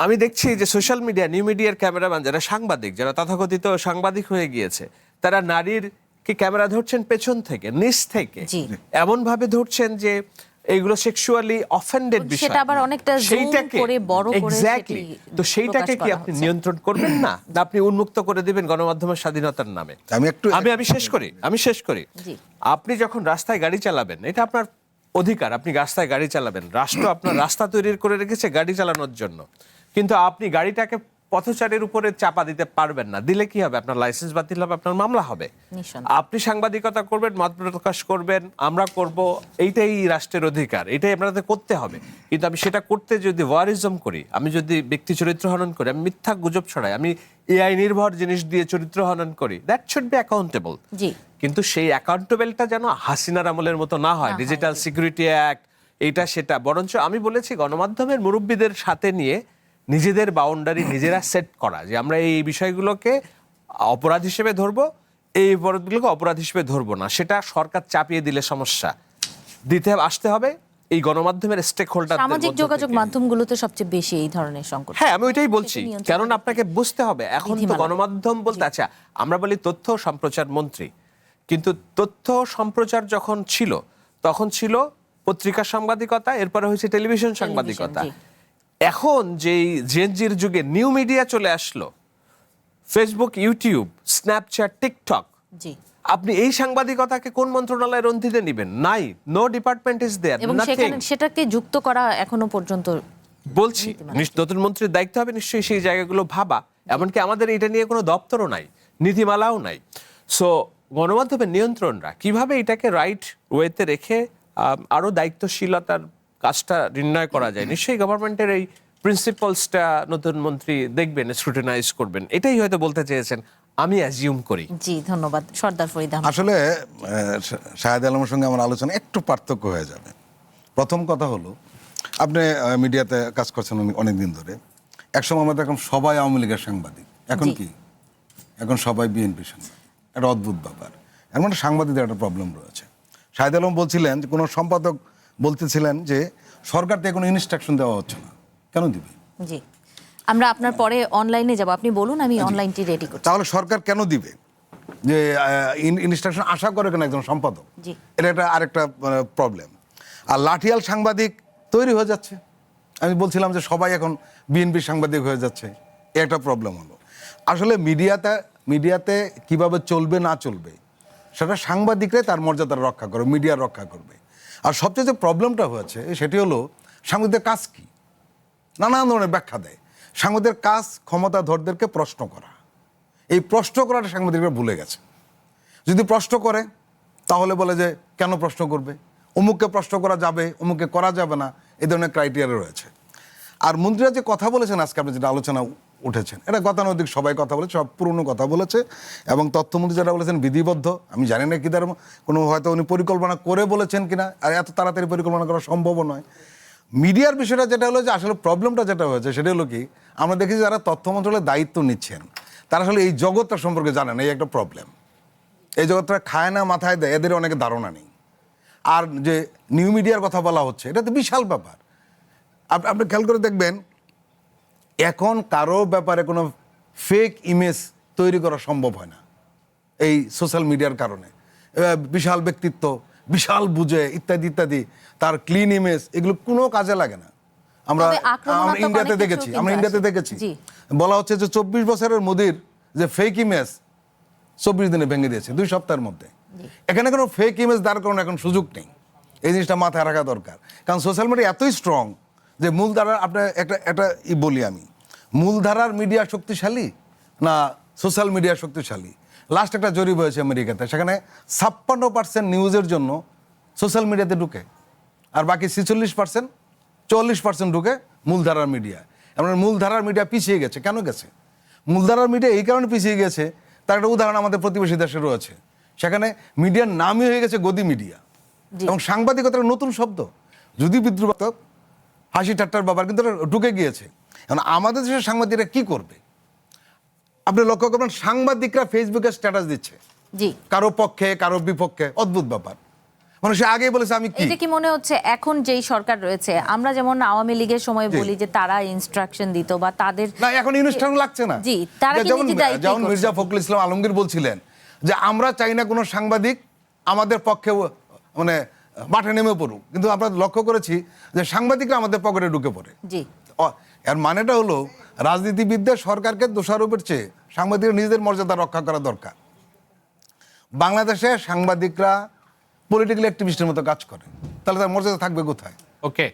আমি দেখছি যে সোশ্যাল মিডিয়া, নিউ মিডিয়ার ক্যামেরাম্যান, যারা সাংবাদিক, যারা তথাকথিত সাংবাদিক হয়ে গিয়েছে, তারা নারীর কে ক্যামেরা ধরছেন পেছন থেকে, নিচ থেকে, এমন ভাবে ধরছেন যে এইগুলো সেক্সুয়ালি অফেন্ডেড বিষয়, সেটা আবার অনেকটা জুম করে বড় করে এক্স্যাক্টলি। তো সেইটাকে কি আপনি নিয়ন্ত্রণ করবেন না, না আপনি উন্মুক্ত করে দিবেন গণমাধ্যমের স্বাধীনতার নামে? আমি শেষ করি। আপনি যখন রাস্তায় গাড়ি চালাবেন, এটা আপনার অধিকার, আপনি রাস্তায় গাড়ি চালাবেন, রাষ্ট্র আপনার রাস্তা তৈরি করে রেখেছে গাড়ি চালানোর জন্য, কিন্তু আপনি গাড়িটাকে পথচারীর উপরে চাপা দিতে পারবেন না। দিলে কি হবে? আপনার লাইসেন্স বাতিল হবে, আপনার মামলা হবে। আপনি সাংবাদিকতা করবেন, মত প্রকাশ করবেন, আমরা করব, এইটাই রাষ্ট্রের অধিকার, এটাই আপনাদের করতে হবে। কিন্তু আমি সেটা করতে যদি ওয়ারিজম করি, আমি যদি ব্যক্তি চরিত্র হনন করি, আমি মিথ্যা গুজব ছড়াই, আমি এআই নির্ভর জিনিস দিয়ে চরিত্র হনন করি, দ্যাট শুড বি অ্যাকাউন্টেবল। কিন্তু সেই অ্যাকাউন্টেবলটা যেন হাসিনার আমলের মতো না হয়, ডিজিটাল সিকিউরিটি অ্যাক্ট, এইটা সেটা। বরঞ্চ আমি বলেছি গণমাধ্যমের মুরব্বীদের সাথে নিয়ে নিজেদের বাউন্ডারি নিজেরা সেট করা, যে আমরা এই বিষয়গুলোকে অপরাধ হিসেবে ধরবো, এই অপরাধগুলোকে অপরাধ হিসেবে ধরবো না। সেটা সরকার চাপিয়ে দিলে সমস্যা, আসতে হবে এই গণমাধ্যমের স্টেক হোল্ডার। সামাজিক যোগাযোগ মাধ্যমগুলোতে সবচেয়ে বেশি এই ধরনের সংকট। হ্যাঁ, আমি ওইটাই বলছি, কারণ আপনাকে বুঝতে হবে এখন তো গণমাধ্যম বলতে, আচ্ছা আমরা বলি তথ্য সম্প্রচার মন্ত্রী, কিন্তু তথ্য সম্প্রচার যখন ছিল তখন ছিল পত্রিকা সাংবাদিকতা, এরপরে হয়েছে টেলিভিশন সাংবাদিকতা। এখন যেই জেনজির যুগে নিউ মিডিয়া চলে আসলো, ফেসবুক, ইউটিউব, স্ন্যাপচ্যাট, টিকটক, আপনি এই সাংবাদিকতাকে কোন মন্ত্রণালয়ের অধীনে নেবেন? নাই, নো ডিপার্টমেন্ট ইজ দেয়ার, এবং সেটাকে যুক্ত করা এখনো পর্যন্ত বলছি নতুন মন্ত্রীর দায়িত্ব হবে নিশ্চয়ই সেই জায়গাগুলো ভাবা। এমনকি আমাদের এটা নিয়ে কোনো দপ্তরও নাই, নীতিমালাও নাই। সো গণমাধ্যমের নিয়ন্ত্রণরা কিভাবে এটাকে রাইট ওয়েতে রেখে আরো দায়িত্বশীলতার কাজটা নির্ণয় করা যায়, নিশ্চয়ই গভর্নমেন্টের এই প্রিন্সিপালসটা নতুন মন্ত্রী দেখবেন, স্ক্রুটিনাইজ করবেন, এটাই হয়তো বলতে চেয়েছেন, আমি অ্যাজিউম করি। জি, ধন্যবাদ। সর্দার ফরিদ আহমেদ। আসলে শাহেদ আলমের সঙ্গে আমার আলোচনা একটু পার্থক্য হয়ে যাবে। প্রথম কথা হলো, আপনি মিডিয়াতে কাজ করছেন অনেকদিন ধরে, একসময় আমাদের এখন সবাই আওয়ামী লীগের সাংবাদিক, এখন কি? এখন সবাই বিএনপি সাংবাদিক। একটা অদ্ভুত ব্যাপার, এর মানে সাংবাদিকদের একটা প্রবলেম রয়েছে। শাহেদ আলম বলছিলেন যে কোনো সম্পাদক বলতেছিলেন যে সরকার থেকে কোনো ইনস্ট্রাকশন দেওয়া হচ্ছে না, কেন দিবে? জি, আমরা আপনার পরে অনলাইনে যাব, আপনি বলুন, আমি অনলাইনটি রেডি করছি। তাহলে সরকার কেন দিবে যে ইনস্ট্রাকশন আশা করে কেন একজন সম্পাদক? এটা একটা আরেকটা প্রবলেম। আর লাঠিয়াল সাংবাদিক তৈরি হয়ে যাচ্ছে, আমি বলছিলাম যে সবাই এখন বিএনপি সাংবাদিক হয়ে যাচ্ছে, একটা প্রবলেম হলো। আসলে মিডিয়াতে কিভাবে চলবে না চলবে সেটা সাংবাদিকরাই তার মর্যাদা রক্ষা করবে, মিডিয়া রক্ষা করবে। আর সবচেয়ে যে প্রবলেমটা হয়েছে সেটি হলো সাংবাদিকদের কাজ কি, নানান ধরনের ব্যাখ্যা দেয়। সাংবাদিকদের কাজ ক্ষমতাধরদেরকে প্রশ্ন করা, এই প্রশ্ন করাটা সাংবাদিকরা ভুলে গেছে। যদি প্রশ্ন করে তাহলে বলে যে কেন প্রশ্ন করবে, অমুককে প্রশ্ন করা যাবে, অমুককে করা যাবে না, এই ধরনের ক্রাইটেরিয়া রয়েছে। আর মন্ত্রীরা যে কথা বলেছেন আজকে, আপনি যেটা আলোচনা উঠেছেন, এটা গতানুগতিক সবাই কথা বলেছে, সব পুরনো কথা বলেছে। এবং তথ্যমন্ত্রী যেটা বলেছেন বিধিবদ্ধ, আমি জানি না কি তার কোনো হয়তো উনি পরিকল্পনা করে বলেছেন কিনা, আর এত তাড়াতাড়ি পরিকল্পনা করা সম্ভব নয়। মিডিয়ার বিষয়টা যেটা হলো যে আসলে প্রবলেমটা যেটা হয়েছে সেটা হলো কি, আমরা দেখি যারা তথ্য মন্ত্রণালয়ের দায়িত্ব নিচ্ছেন তারা আসলে এই জগৎটা সম্পর্কে জানেন, এই একটা প্রবলেম। এই জগৎটা খায় না মাথায় দেয়, এদের অনেক ধারণা নেই। আর যে নিউ মিডিয়ার কথা বলা হচ্ছে, এটা তো বিশাল ব্যাপার। আপনি খেয়াল করে দেখবেন, এখন কারো ব্যাপারে কোনো ফেক ইমেজ তৈরি করা সম্ভব হয় না এই সোশ্যাল মিডিয়ার কারণে। বিশাল ব্যক্তিত্ব, বিশাল বুঝে, ইত্যাদি ইত্যাদি, তার ক্লিন ইমেজ, এগুলো কোনো কাজে লাগে না। আমরা ইন্ডিয়াতে দেখেছি বলা হচ্ছে যে 24 বছরের মোদির যে ফেক ইমেজ 24 দিনে ভেঙে দিয়েছে, 2 সপ্তাহের মধ্যে। এখানে কোনো ফেক ইমেজ দাঁড় করানোর এখন সুযোগ নেই, এই জিনিসটা মাথায় রাখা দরকার। কারণ সোশ্যাল মিডিয়া এতই স্ট্রং যে মূলধারার, আপনার একটা বলি আমি, মূলধারার মিডিয়া শক্তিশালী না সোশ্যাল মিডিয়া শক্তিশালী? লাস্ট একটা জরিপ হয়েছে আমেরিকাতে, সেখানে 56% নিউজের জন্য সোশ্যাল মিডিয়াতে ঢুকে, আর বাকি 46%, 44% ঢুকে মূলধারার মিডিয়া। এমন মূলধারার মিডিয়া পিছিয়ে গেছে। কেন গেছে? মূলধারার মিডিয়া এই কারণে পিছিয়ে গেছে, তার একটা উদাহরণ আমাদের প্রতিবেশী দেশে রয়েছে। সেখানে মিডিয়ার নামই হয়ে গেছে গদি মিডিয়া, এবং সাংবাদিকতার নতুন শব্দ। যদি বিদ্রুপাত্মক হাসি ঠাট্টার ব্যাপার, কিন্তু এটা ঢুকে গিয়েছে। এখন আমাদের দেশের সাংবাদিকরা কি করবে? আপনি লক্ষ্য করবেন সাংবাদিকরা ফেসবুকে স্ট্যাটাস দিচ্ছে, জি, কারো পক্ষে কারো বিপক্ষে, অদ্ভুত ব্যাপার। মানে সে আগেই বলেছে আমি কি। এটা কি মনে হচ্ছে এখন যেই সরকার রয়েছে, আমরা যেমন আওয়ামী লীগের সময় বলি যে তারা ইনস্ট্রাকশন দিত বা তাদের না, এখন ইনস্ট্রাকশন লাগছে না। জি, তারা কি যেমন নিজে দায়িত্ব যেমন মির্জা ফখরুল ইসলাম আলমগীর বলছিলেন যে আমরা চাই না কোনো সাংবাদিক আমাদের পক্ষে মানে মাঠে নেমে পড়ুক, কিন্তু আমরা লক্ষ্য করেছি যে সাংবাদিকরা আমাদের পকেটে ঢুকে পড়ে। জি, এর মানেটা হলো রাজনীতিবিদদের সরকারকে দোষারোপের চেয়ে সাংবাদিকরা নিজেদের মর্যাদা রক্ষা করা দরকার। বাংলাদেশে সাংবাদিকরা পলিটিক্যাল অ্যাক্টিভিস্টের মতো কাজ করে, তাহলে তার মর্যাদা থাকবে কোথায়? ওকে,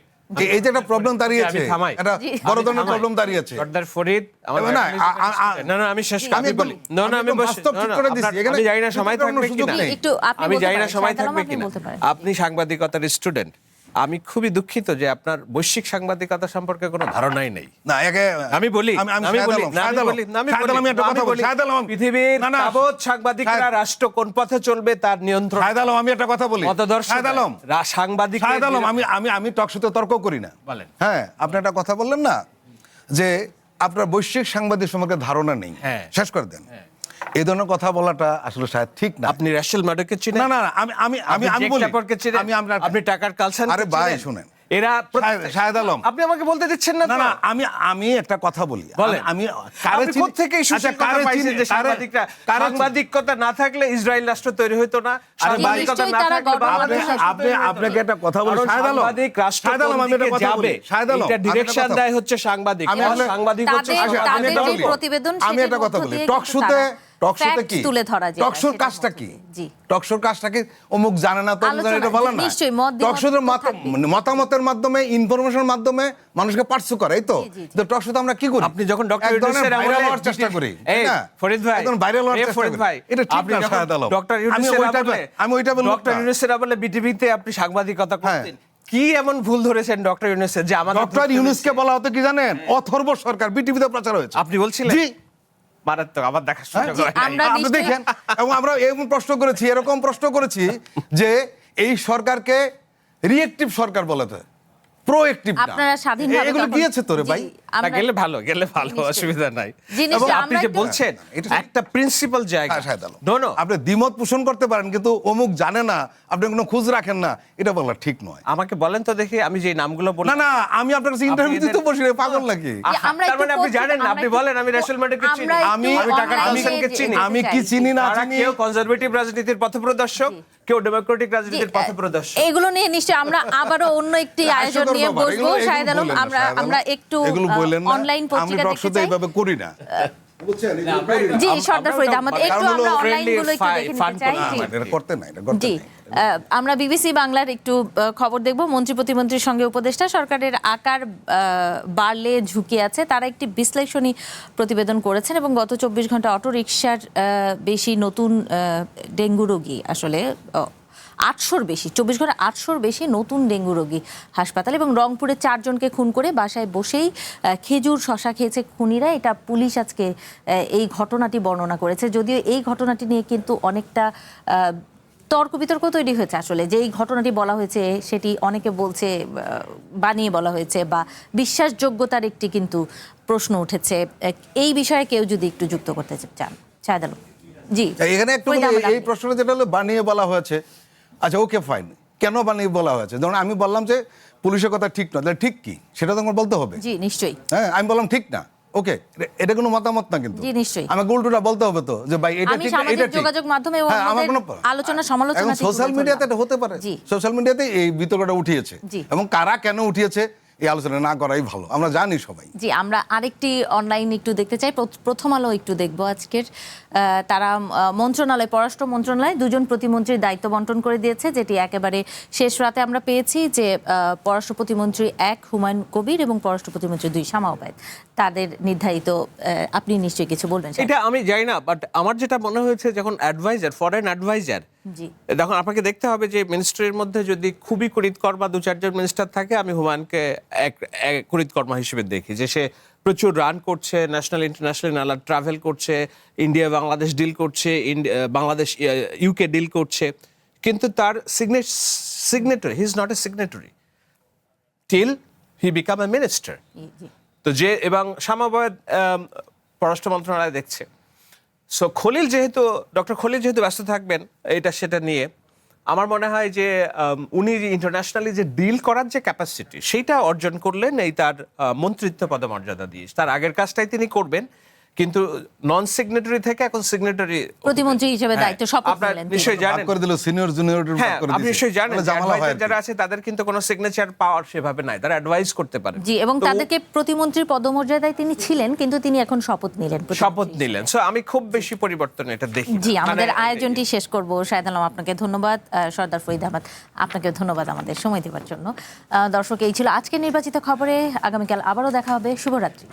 এই যে একটা প্রবলেম দাঁড়িয়েছে, এটা বড় ধরনের প্রবলেম দাঁড়িয়েছে। সর্দার ফরিদ, আমি শেষ আমি বলি, আমি জানি না সময় থাকবে কিনা, আমি জানি না সময় থাকবে কিনা। আপনি সাংবাদিকতার স্টুডেন্ট, আমি খুবই দুঃখিত যে আপনার বৈশ্বিক সাংবাদিকতা সম্পর্কে কোনো ধারণাই নেই। না, আমি বলি পৃথিবীর যাবৎ সাংবাদিকরা রাষ্ট্র কোন পথে চলবে তার নিয়ন্ত্রণ। আমি একটা কথা বলি, সাংবাদিক আমি টকশোতে তর্ক করি না। হ্যাঁ, আপনি একটা কথা বললেন না যে আপনার বৈশ্বিক সাংবাদিক সম্পর্কে ধারণা নেই, শেষ করে দেন। এই ধরনের কথা বলাটা আসলে শায়দ ঠিক না। আপনি রেশাল মার্ডোকে চিনেন? না, আমি বলি আপনি টাকার কালসান। আরে ভাই শুনেন, এরা শাহেদ আলম, আপনি আমাকে বলতে দিচ্ছেন না। না, আমি একটা কথা বলি। আমি কোত্থেকে সাংবাদিকতা না থাকলে ইসরায়েল রাষ্ট্র তৈরি হইতো না। সাংবাদিকতা না থাকলে আপনাকে একটা কথা বলি, শাহেদ আলম, সাংবাদিক রাষ্ট্র যাবে, এটা ডিরেকশন দেয় হচ্ছে সাংবাদিক। সাংবাদিক হচ্ছে আমি একটা কথা বলি, টকশোতে কি টকশোর কাজটা কি? টকশোর কাজটা কি? অমুক জানে না, তমুক জানে, এটা বলেন না। টকশোর মতামতের মাধ্যমে, ইনফরমেশনের মাধ্যমে মানুষকে পার্সু করে, এই তো। টকশোতে আমরা কি করি? আপনি যখন ডক্টর ইউনূসের ভাইরাল হওয়ার চেষ্টা করি, ফরিদ ভাই, একদম ভাইরাল হওয়ার চেষ্টা করি, এটা ঠিক না শাহেদ আলম। ডক্টর ইউনূসের বলে বিটিভিতে আপনি সাংবাদিকতা করতেন, কি এমন ভুল ধরেছেন ডক্টর ইউনূসের যে আমাদের ডক্টর ইউনূসকে বলা হতো কি জানেন? অথর্ব সরকার, বিটিভিতে প্রচার হয়েছে। আপনি বলছিলেন? জি, মারাত্মক। আবার দেখার সুযোগ হয় না। আপনি দেখেন, এবং আমরা এরকম প্রশ্ন করেছি যে এই সরকারকে রিয়েক্টিভ সরকার বলাতে, প্রোঅ্যাক্টিভ না। আপনারা স্বাধীনভাবে এগুলো দিয়েছে তোরে ভাই, গেলে ভালো, অসুবিধা নাই। এবং আপনি যে বলছেন একটা প্রিন্সিপাল জায়গা, আপনি দ্বিমত পোষণ করতে পারেন, কিন্তু অমুক জানে না, আপনি কোনো খোঁজ রাখেন না, এটা বলা ঠিক নয়। আমাকে বলেন তো দেখি, আমি যে নামগুলো বলি। না, আমি আপনার কাছে ইন্টারভিউ দিতে বসি না, পাগল নাকি? তার মানে আপনি জানেন না, আপনি বলেন আমি রেশাল মার্ডোকে চিনি, আমি টাকার কালসানকে চিনি, আমি কি চিনি না চিনি। কেউ কনজারভেটিভ রাজনীতির পথপ্রদর্শক, কেউ ডেমোক্রেটিক রাজনীতির পথপ্রদর্শক। এগুলো নিয়ে নিশ্চয়ই আমরা আবারও অন্য একটি আয়োজন নিয়ে বসবো। শাহেদ আলম, আমরা একটু অনলাইন পত্রিকা দেখতে চাই। এইভাবে করি না, জি, সর্দার ফরিদ আহমদ, একটু আমরা অনলাইনগুলো একটু দেখে নিতে চাই। জি, আমরা বিবিসি বাংলার একটু খবর দেখব। মন্ত্রী প্রতিমন্ত্রীর সঙ্গে উপদেষ্টা, সরকারের আকার বাড়লে ঝুঁকি আছে, তারা একটি বিশ্লেষণী প্রতিবেদন করেছেন এবং গত 24 ঘন্টা অটোরিকশার বেশি নতুন ডেঙ্গু রোগী, আসলে 800-র বেশি, 24 ঘন্টা 800-র বেশি নতুন ডেঙ্গু রোগী হাসপাতালে, এবং রংপুরে 4 জনকে খুন করে বাসায় বসেই খেজুর শশা খেয়েছে খুনিরা। এটা পুলিশ আজকে এই ঘটনাটি বর্ণনা করেছে। যদিও এই ঘটনাটি নিয়ে কিন্তু অনেকটা তর্ক বিতর্ক তৈরি হয়েছে, আসলে যে এই ঘটনাটি বলা হয়েছে সেটি অনেকে বলছে বানিয়ে বলা হয়েছে বা বিশ্বাসযোগ্যতার একটি কিন্তু প্রশ্ন উঠেছে। এই বিষয়ে কেউ যদি একটু যুক্ত করতে চান, শাহেদ আলম। জি, এখানে একটু এই প্রশ্নটা যেটা হলো বানিয়ে বলা হয়েছে, আচ্ছা ওকে ফাইন, কেন বানিয়ে বলা হয়েছে? ধরুন আমি বললাম যে পুলিশের কথা ঠিক না, তাহলে ঠিক কি সেটা তো আমার বলতে হবে। জি, নিশ্চয়ই। হ্যাঁ, আমি বললাম ঠিক না, ওকে, এটা কোনো মতামত না, কিন্তু জি, নিশ্চয়ই আমাকে উল্টোটা বলতে হবে তো যে ভাই এটা ঠিক, এটা ঠিক। যোগাযোগ মাধ্যমে আলোচনা সমালোচনা, সোশ্যাল মিডিয়াতে এটা হতে পারে, সোশ্যাল মিডিয়াতে এই বিতর্কটা উঠিয়েছে, এবং কারা কেন উঠিয়েছে এই আলোচনা না করাই ভালো, আমরা জানি সবাই। জি, আমরা আরেকটি অনলাইন একটু দেখতে চাই, প্রথম আলো একটু দেখবো আজকের। তারা মন্ত্রণালয়, পররাষ্ট্র মন্ত্রণালয় 2 জন প্রতিমন্ত্রীর দায়িত্ব বন্টন করে দিয়েছে, যেটি একেবারে শেষ রাতে আমরা পেয়েছি যে পররাষ্ট্র প্রতিমন্ত্রী 1 হুমায়ুন কবির এবং পররাষ্ট্র প্রতিমন্ত্রী 2 শামা ওবায়েদ, তাদের নির্ধারিত। আপনি নিশ্চয়ই কিছু বলবেন। এটা আমি জানি না, বাট আমার যেটা মনে হয়েছে, যখন অ্যাডভাইজার, ফরেন অ্যাডভাইজার, দেখুন আপনাকে দেখতে হবে যে মিনিস্ট্রির মধ্যে যদি খুবই করিতকর্মা 2-4 জন মিনিস্টার থাকে, আমি হুমায়ুনকে এক করিতকর্মা হিসেবে দেখি, যে সে প্রচুর রান করছে, ন্যাশনাল ইন্টারন্যাশনাল নালা ট্রাভেল করছে, ইন্ডিয়া বাংলাদেশ ডিল করছে, বাংলাদেশ ইউকে ডিল করছে, কিন্তু তার signatory, he is not a signatory till he become a minister. তো যে এবং সামাবাদ পররাষ্ট্র মন্ত্রণালয় দেখছে। সো ডক্টর খলিল যেহেতু ব্যস্ত থাকবেন এটা সেটা নিয়ে, আমার মনে হয় যে উনি ইন্টারন্যাশনালি যে ডিল করার যে ক্যাপাসিটি সেইটা অর্জন করলেন এই তার মন্ত্রিত্ব পদমর্যাদা দিয়ে। তার আগের কাজটাই তিনি করবেন, কিন্তু নন সিগনেটারি থেকে এখন সিগনেটারি প্রতিমন্ত্রী হিসেবে দায়িত্ব শপথ নিলেন। নিশ্চয়ই জানেন করে দিল সিনিয়র জুনিয়র হ্যাঁ, আপনি নিশ্চয়ই জানেন যারা আছে তাদের কিন্তু কোনো সিগনেচার পাওয়ার সেভাবে নাই, তারা অ্যাডভাইস করতে পারে। জি, এবং তাদেরকে প্রতিমন্ত্রীর পদমর্যাদায় তিনি ছিলেন, কিন্তু তিনি এখন শপথ নিলেন। সো আমি খুব বেশি পরিবর্তন এটা দেখি। জি, আমাদের আয়োজনটি শেষ করব। শাহেদ আলম আপনাকে ধন্যবাদ, সর্দার ফরিদ আহমদ আপনাকে ধন্যবাদ আমাদের সময় দেওয়ার জন্য। দর্শক, এই ছিল আজকের নির্বাচিত খবরে। আগামীকাল আবারও দেখা হবে। শুভরাত্রি।